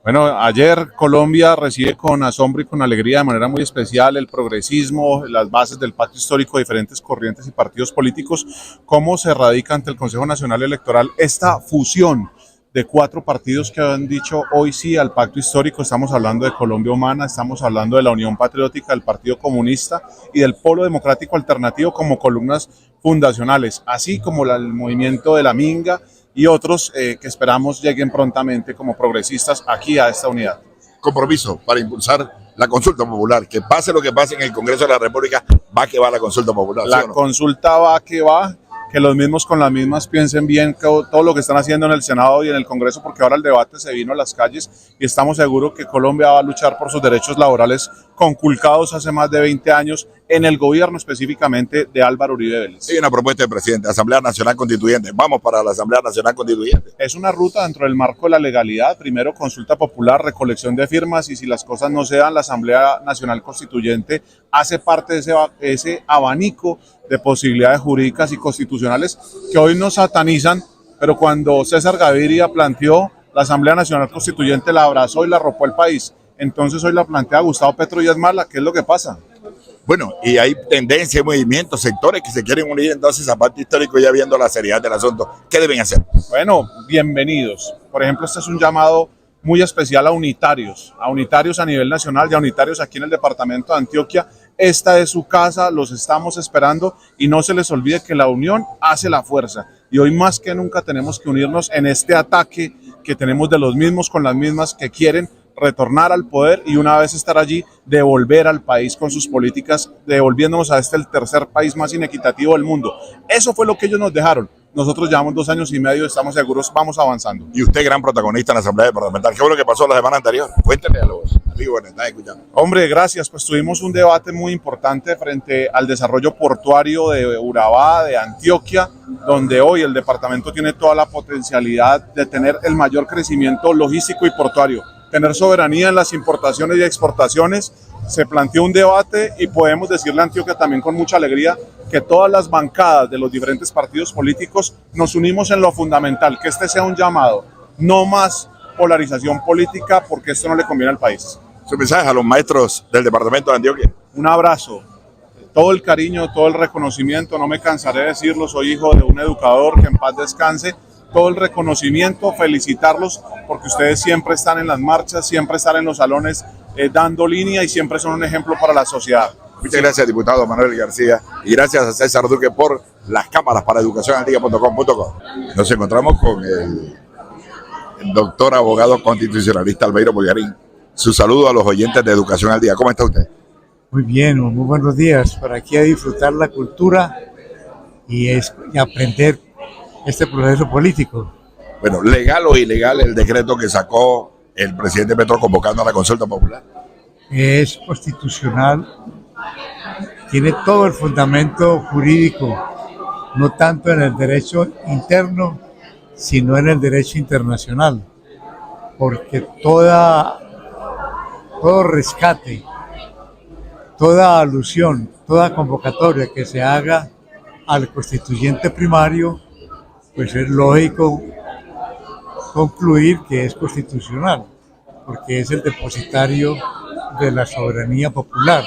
Bueno, ayer Colombia recibe con asombro y con alegría de manera muy especial el progresismo, las bases del pacto histórico de diferentes corrientes y partidos políticos, cómo se radica ante el Consejo Nacional Electoral esta fusión de 4 partidos que han dicho hoy sí al pacto histórico. Estamos hablando de Colombia Humana, estamos hablando de la Unión Patriótica, del Partido Comunista y del Polo Democrático Alternativo como columnas fundacionales, así como el movimiento de la Minga y otros que esperamos lleguen prontamente como progresistas aquí a esta unidad. Compromiso para impulsar la consulta popular, que pase lo que pase en el Congreso de la República, va que va la consulta popular. La ¿sí o no? consulta va que va. Que los mismos con las mismas piensen bien todo lo que están haciendo en el Senado y en el Congreso, porque ahora el debate se vino a las calles y estamos seguros que Colombia va a luchar por sus derechos laborales conculcados hace más de 20 años en el gobierno específicamente de Álvaro Uribe Vélez. Hay una propuesta del presidente, Asamblea Nacional Constituyente. Vamos para la Asamblea Nacional Constituyente. Es una ruta dentro del marco de la legalidad, primero consulta popular, recolección de firmas, y si las cosas no se dan, la Asamblea Nacional Constituyente hace parte de ese abanico de posibilidades jurídicas y constitucionales que hoy nos satanizan, pero cuando César Gaviria planteó la Asamblea Nacional Constituyente, la abrazó y la arropó el país. Entonces hoy la plantea Gustavo Petro y es mala. ¿Qué es lo que pasa? Bueno, y hay tendencias, movimientos, sectores que se quieren unir entonces a pacto histórico, ya viendo la seriedad del asunto. ¿Qué deben hacer? Bueno, bienvenidos. Por ejemplo, este es un llamado muy especial a unitarios a nivel nacional y a unitarios aquí en el departamento de Antioquia. Esta es su casa, los estamos esperando y no se les olvide que la unión hace la fuerza. Y hoy más que nunca tenemos que unirnos en este ataque que tenemos de los mismos con las mismas que quieren retornar al poder y una vez estar allí, devolver al país con sus políticas, devolviéndonos a el tercer país más inequitativo del mundo. Eso fue lo que ellos nos dejaron. Nosotros llevamos 2 años y medio, estamos seguros, vamos avanzando. Y usted, gran protagonista en la Asamblea Departamental, ¿qué fue lo que pasó la semana anterior? Cuéntele a los amigos que están escuchando. Hombre, gracias. Pues tuvimos un debate muy importante frente al desarrollo portuario de Urabá, de Antioquia, donde hoy el departamento tiene toda la potencialidad de tener el mayor crecimiento logístico y portuario, tener soberanía en las importaciones y exportaciones. Se planteó un debate y podemos decirle a Antioquia también con mucha alegría que todas las bancadas de los diferentes partidos políticos nos unimos en lo fundamental, que este sea un llamado, no más polarización política, porque esto no le conviene al país. Su mensaje a los maestros del departamento de Antioquia. Un abrazo, todo el cariño, todo el reconocimiento, no me cansaré de decirlo, soy hijo de un educador, que en paz descanse, todo el reconocimiento, felicitarlos porque ustedes siempre están en las marchas, siempre están en los salones dando línea y siempre son un ejemplo para la sociedad. Muchas gracias, diputado Manuel García, y gracias a César Duque por las cámaras para educacionaldia.com.co. Nos encontramos con el doctor abogado constitucionalista Albeiro Boyarín. Su saludo a los oyentes de Educación al Día. ¿Cómo está usted? Muy bien, muy buenos días. Para aquí a disfrutar la cultura y aprender este proceso político. Bueno, ¿legal o ilegal el decreto que sacó el presidente Petro convocando a la consulta popular? Es constitucional, tiene todo el fundamento jurídico, no tanto en el derecho interno, sino en el derecho internacional, porque todo rescate, toda alusión, toda convocatoria que se haga al constituyente primario, pues es lógico concluir que es constitucional, porque es el depositario de la soberanía popular,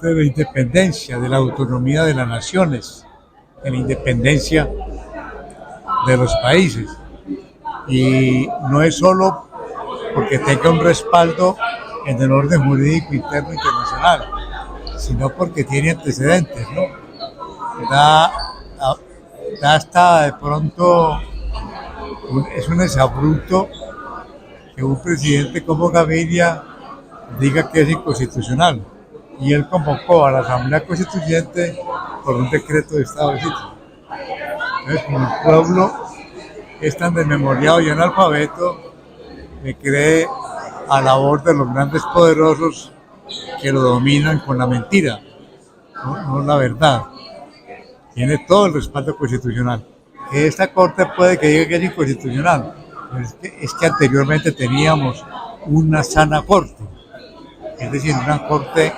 de la independencia, de la autonomía de las naciones, de la independencia de los países. Y no es solo porque tenga un respaldo en el orden jurídico interno internacional, sino porque tiene antecedentes, ¿no? Da hasta de pronto, es un exabrupto que un presidente como Gaviria diga que es inconstitucional, y él convocó a la Asamblea Constituyente por un decreto de estado de sitio. Entonces, como el pueblo es tan desmemoriado y analfabeto, le cree a la voz de los grandes poderosos que lo dominan con la mentira, no la verdad. Tiene todo el respaldo constitucional. Que esta Corte puede que diga que es inconstitucional, pero es que anteriormente teníamos una sana Corte, es decir, una Corte,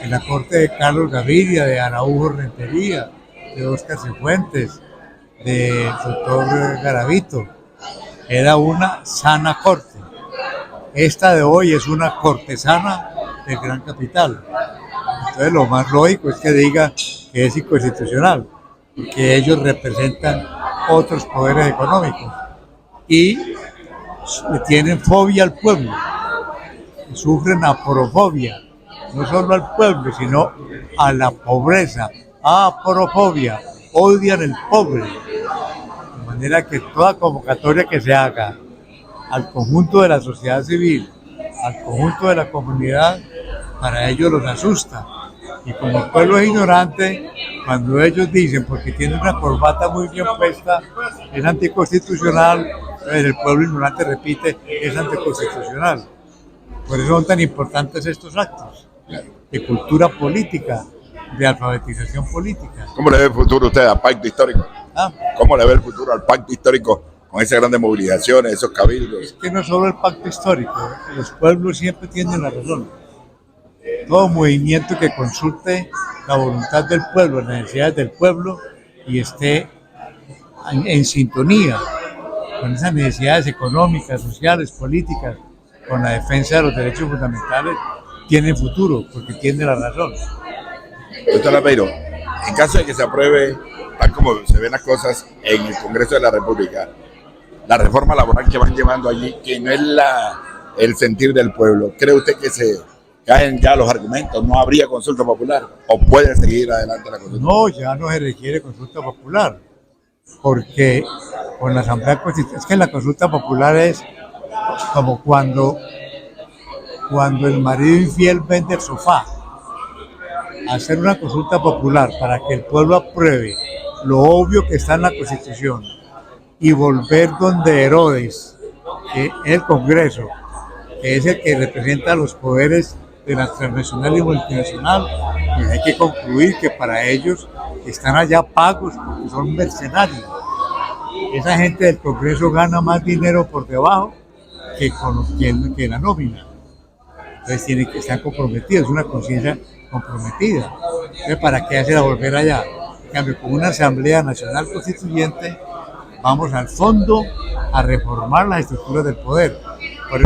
en la Corte de Carlos Gaviria, de Araújo Rentería, de Óscar Cifuentes, del doctor Garavito. Era una sana Corte. Esta de hoy es una cortesana del gran capital. Entonces lo más lógico es que diga que es inconstitucional, porque ellos representan otros poderes económicos y le tienen fobia al pueblo, sufren aporofobia, no solo al pueblo, sino a la pobreza, aporofobia, odian el pobre, de manera que toda convocatoria que se haga al conjunto de la sociedad civil, al conjunto de la comunidad, para ellos los asusta. Y como el pueblo es ignorante, cuando ellos dicen, porque tiene una corbata muy bien puesta, es anticonstitucional, el pueblo ignorante repite, es anticonstitucional. Por eso son tan importantes estos actos de cultura política, de alfabetización política. ¿Cómo le ve el futuro usted al pacto histórico? ¿Cómo le ve el futuro al pacto histórico con esas grandes movilizaciones, esos cabildos? Es que no solo el pacto histórico, los pueblos siempre tienen la razón. Todo movimiento que consulte la voluntad del pueblo, las necesidades del pueblo y esté en sintonía con esas necesidades económicas, sociales, políticas, con la defensa de los derechos fundamentales, tiene futuro, porque tiene la razón. Doctor Albeiro, en caso de que se apruebe, tal como se ven las cosas en el Congreso de la República, la reforma laboral que van llevando allí, que no es el sentir del pueblo, ¿cree usted que se caen ya los argumentos? ¿No habría consulta popular? ¿O puede seguir adelante la consulta? No, ya no se requiere consulta popular, porque con la Asamblea Constitucional, es que la consulta popular es como cuando el marido infiel vende el sofá. Hacer una consulta popular para que el pueblo apruebe lo obvio que está en la Constitución y volver donde Herodes, que es el Congreso, que es el que representa los poderes de la transnacional y multinacional, pues hay que concluir que para ellos están allá pagos porque son mercenarios. Esa gente del Congreso gana más dinero por debajo que la nómina. Entonces tienen que estar comprometidos, es una conciencia comprometida. Entonces, ¿para qué hacer a volver allá? En cambio, con una Asamblea Nacional Constituyente, vamos al fondo a reformar las estructuras del poder.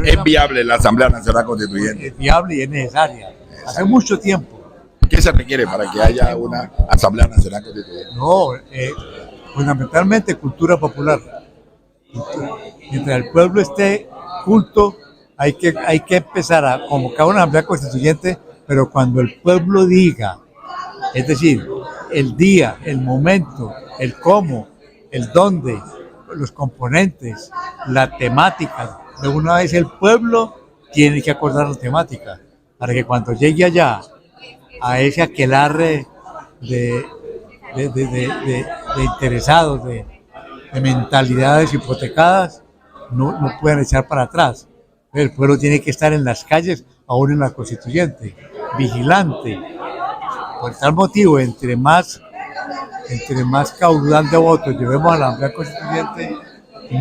¿Es viable la Asamblea Nacional Constituyente? Es viable y es necesaria. Hace mucho tiempo. ¿Qué se requiere para que haya una Asamblea Nacional Constituyente? No, fundamentalmente cultura popular. Mientras el pueblo esté culto, hay que empezar a convocar una asamblea constituyente, pero cuando el pueblo diga, es decir, el día, el momento, el cómo, el dónde, los componentes, la temática, de una vez el pueblo tiene que acordar la temática, para que cuando llegue allá a ese aquelarre de interesados, de mentalidades hipotecadas, no puedan echar para atrás. El pueblo tiene que estar en las calles, aún en la constituyente, vigilante. Por tal motivo, entre más caudal de votos llevemos a la Asamblea Constituyente,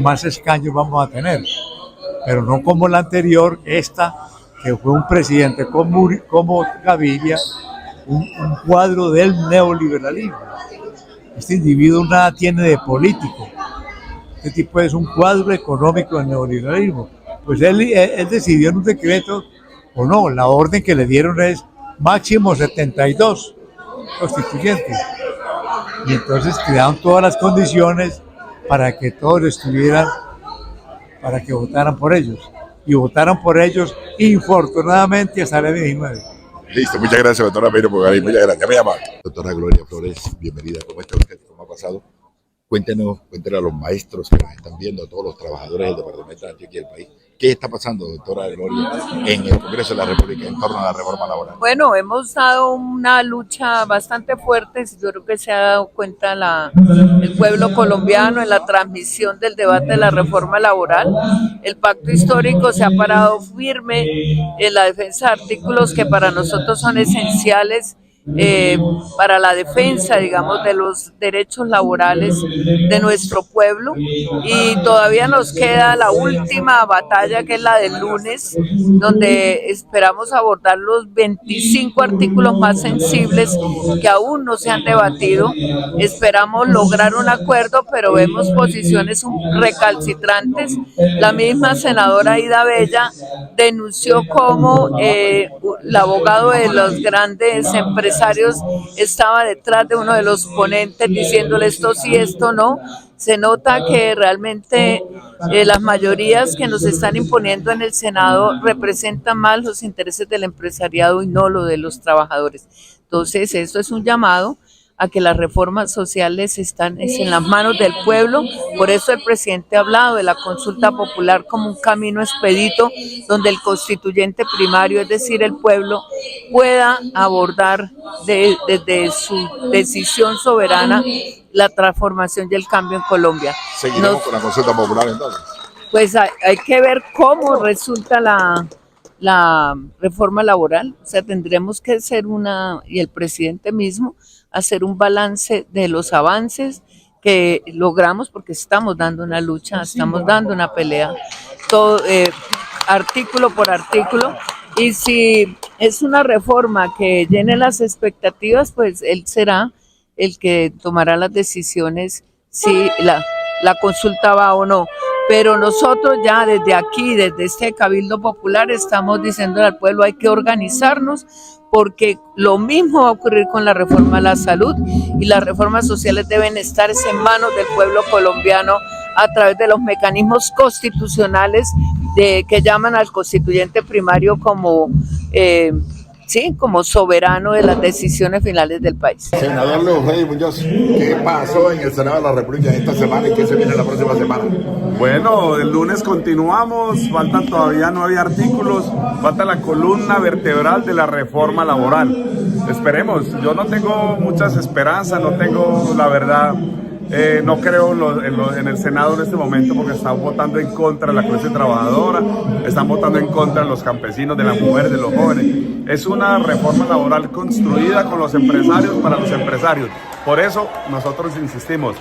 más escaños vamos a tener. Pero no como la anterior, esta, que fue un presidente como Gaviria, un cuadro del neoliberalismo. Este individuo nada tiene de político. Este tipo es un cuadro económico del neoliberalismo. Pues él decidió en un decreto, o no, la orden que le dieron es máximo 72 constituyentes. Y entonces crearon todas las condiciones para que todos estuvieran, para que votaran por ellos. Y votaron por ellos, infortunadamente, hasta el 19. Listo, muchas gracias, doctora Pedro Pogarí, muchas gracias. Me llama. Doctora Gloria Flores, bienvenida. ¿Cómo está usted? ¿Cómo ha pasado? Cuéntenos a los maestros que nos están viendo, a todos los trabajadores del departamento de Antioquia y del país. ¿Qué está pasando, doctora Gloria, en el Congreso de la República en torno a la reforma laboral? Bueno, hemos dado una lucha bastante fuerte, yo creo que se ha dado cuenta el pueblo colombiano en la transmisión del debate de la reforma laboral. El pacto histórico se ha parado firme en la defensa de artículos que para nosotros son esenciales para la defensa, digamos, de los derechos laborales de nuestro pueblo, y todavía nos queda la última batalla, que es la del lunes, donde esperamos abordar los 25 artículos más sensibles que aún no se han debatido. Esperamos lograr un acuerdo, pero vemos posiciones recalcitrantes. La misma senadora Ida Bella denunció cómo el abogado de los grandes empresarios estaba detrás de uno de los ponentes diciéndole esto sí, esto no. Se nota que realmente las mayorías que nos están imponiendo en el Senado representan más los intereses del empresariado y no lo de los trabajadores. Entonces, esto es un llamado a que las reformas sociales están en las manos del pueblo. Por eso el presidente ha hablado de la consulta popular como un camino expedito donde el constituyente primario, es decir, el pueblo, pueda abordar desde su decisión soberana la transformación y el cambio en Colombia. ¿Seguiremos con la consulta popular entonces? Pues hay que ver cómo resulta la reforma laboral. O sea, tendremos que hacer y el presidente mismo, hacer un balance de los avances que logramos, porque estamos dando una lucha, estamos dando una pelea, todo, artículo por artículo, y si es una reforma que llene las expectativas, pues él será el que tomará las decisiones si la consulta va o no. Pero nosotros ya desde aquí, desde este Cabildo Popular, estamos diciendo al pueblo hay que organizarnos, porque lo mismo va a ocurrir con la reforma a la salud, y las reformas sociales deben estar en manos del pueblo colombiano a través de los mecanismos constitucionales que llaman al constituyente primario como soberano de las decisiones finales del país. Senador Leo Reyes Muñoz, ¿qué pasó en el Senado de la República esta semana y qué se viene la próxima semana? Bueno, el lunes continuamos, faltan todavía 9 artículos, falta la columna vertebral de la reforma laboral. Esperemos, yo no tengo muchas esperanzas, no tengo, la verdad, no creo en el Senado en este momento, porque están votando en contra de la clase trabajadora, están votando en contra de los campesinos, de las mujeres, de los jóvenes. Es una reforma laboral construida con los empresarios para los empresarios. Por eso nosotros insistimos,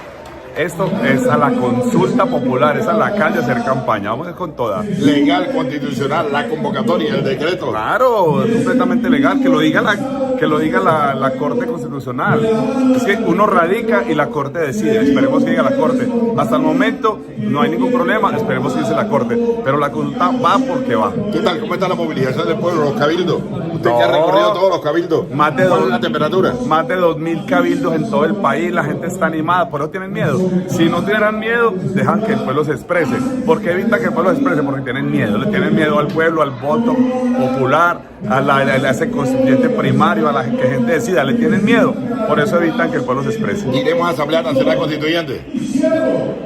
Esto es a la consulta popular, es a la calle a hacer campaña, vamos a ir con toda. Legal, constitucional, la convocatoria, el decreto. Claro, es completamente legal, que lo diga la Corte Constitucional. Es que uno radica y la Corte decide, esperemos que diga la Corte. Hasta el momento no hay ningún problema, esperemos que dice la Corte, pero la consulta va porque va. ¿Qué tal? ¿Cómo está la movilización del pueblo, los cabildos? ¿Usted que ha recorrido todos los cabildos? ¿Cuál es la temperatura? Más de 2.000 cabildos en todo el país, la gente está animada, por eso tienen miedo. Si no tuvieran miedo, dejan que el pueblo se exprese. ¿Por qué evita que el pueblo se exprese? Porque tienen miedo, le tienen miedo al pueblo, al voto popular, a ese constituyente primario, a la que gente decida, le tienen miedo. Por eso evitan que el pueblo se exprese. ¿Iremos a Asamblea Nacional Constituyente?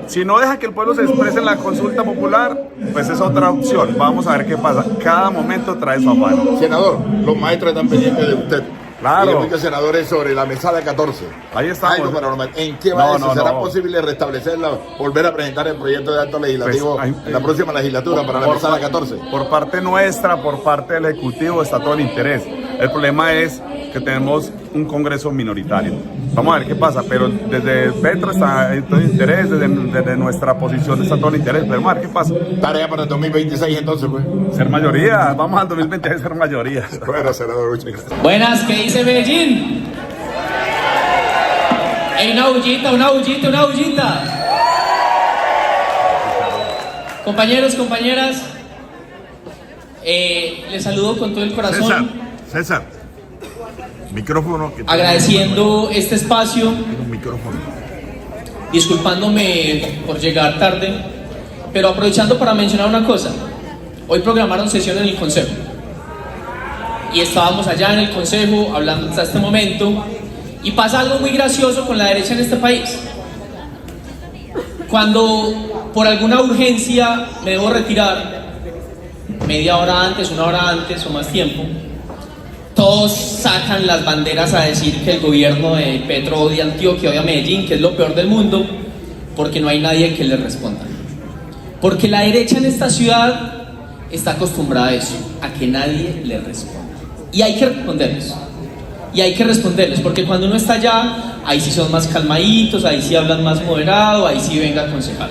Si no deja que el pueblo se exprese en la consulta popular, pues es otra opción. Vamos a ver qué pasa. Cada momento trae su afán. Senador, los maestros están pendientes de usted. Claro. Y muchos senadores sobre la mesada 14. Ahí estamos. ¿En qué va eso? ¿Será posible restablecerla, volver a presentar el proyecto de acto legislativo en la próxima legislatura para la mesada 14? Por parte nuestra, por parte del Ejecutivo, está todo el interés. El problema es que tenemos un Congreso minoritario. Vamos a ver qué pasa, pero desde Petro está todo el interés, desde nuestra posición está todo el interés, pero vamos a ver qué pasa. Tarea para el 2026 entonces, pues. Ser mayoría, vamos al 2026 ser mayoría. Bueno, senador, muchas gracias. Buenas, ¿qué dice Medellín? ¡Ey, una bullita! Compañeros, compañeras, les saludo con todo el corazón. César, micrófono. Agradeciendo este espacio, Un micrófono. disculpándome por llegar tarde, pero aprovechando para mencionar una cosa. Hoy programaron sesión en el Consejo y estábamos allá en el Consejo hablando hasta este momento y pasa algo muy gracioso con la derecha en este país. Cuando por alguna urgencia me debo retirar, media hora antes, una hora antes o más tiempo, todos sacan las banderas a decir que el gobierno de Petro odia Antioquia, odia Medellín, que es lo peor del mundo, porque no hay nadie que le responda. Porque la derecha en esta ciudad está acostumbrada a eso, a que nadie le responda. Y hay que responderles. Porque cuando uno está allá, ahí sí son más calmaditos, ahí sí hablan más moderado, ahí sí venga a aconsejar.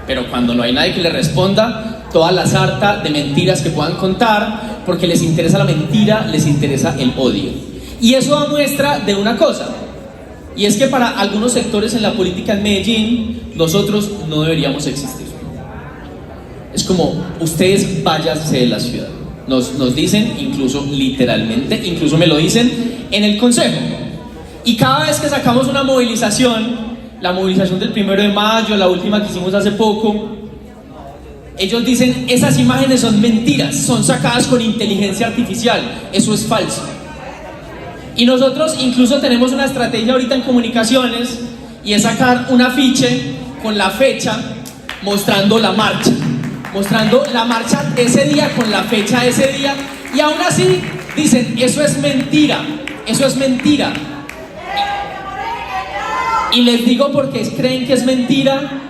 Pero cuando no hay nadie que le responda, toda la sarta de mentiras que puedan contar, porque les interesa la mentira, les interesa el odio. Y eso da muestra de una cosa, y es que para algunos sectores en la política en Medellín, nosotros no deberíamos existir. Es como, ustedes váyanse de la ciudad. Nos dicen, incluso literalmente, incluso me lo dicen en el Consejo. Y cada vez que sacamos una movilización, la movilización del 1 de mayo, la última que hicimos hace poco, ellos dicen, esas imágenes son mentiras, son sacadas con inteligencia artificial, eso es falso. Y nosotros incluso tenemos una estrategia ahorita en comunicaciones, y es sacar un afiche con la fecha, mostrando la marcha de ese día, con la fecha de ese día, y aún así dicen, eso es mentira. Y les digo porque creen que es mentira,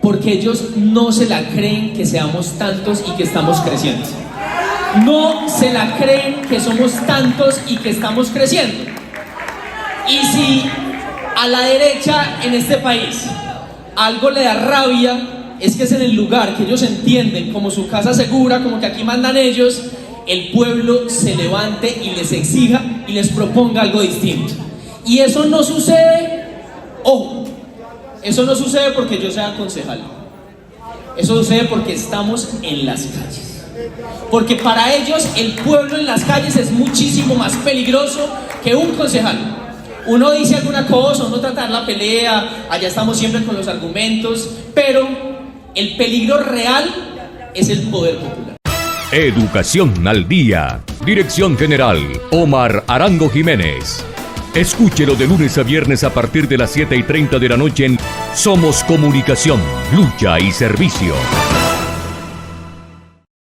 porque ellos no se la creen que seamos tantos y que estamos creciendo. No se la creen que somos tantos y que estamos creciendo. Y si a la derecha en este país algo le da rabia, es que es en el lugar que ellos entienden como su casa segura, como que aquí mandan ellos, el pueblo se levante y les exija y les proponga algo distinto. Y eso no sucede, ojo, eso no sucede porque yo sea concejal. Eso sucede porque estamos en las calles. Porque para ellos el pueblo en las calles es muchísimo más peligroso que un concejal. Uno dice alguna cosa, uno trata de dar la pelea, allá estamos siempre con los argumentos, pero el peligro real es el poder popular. Educación al día. Dirección General Omar Arango Jiménez. Escúchelo de lunes a viernes a partir de las 7:30 de la noche en Somos Comunicación, Lucha y Servicio.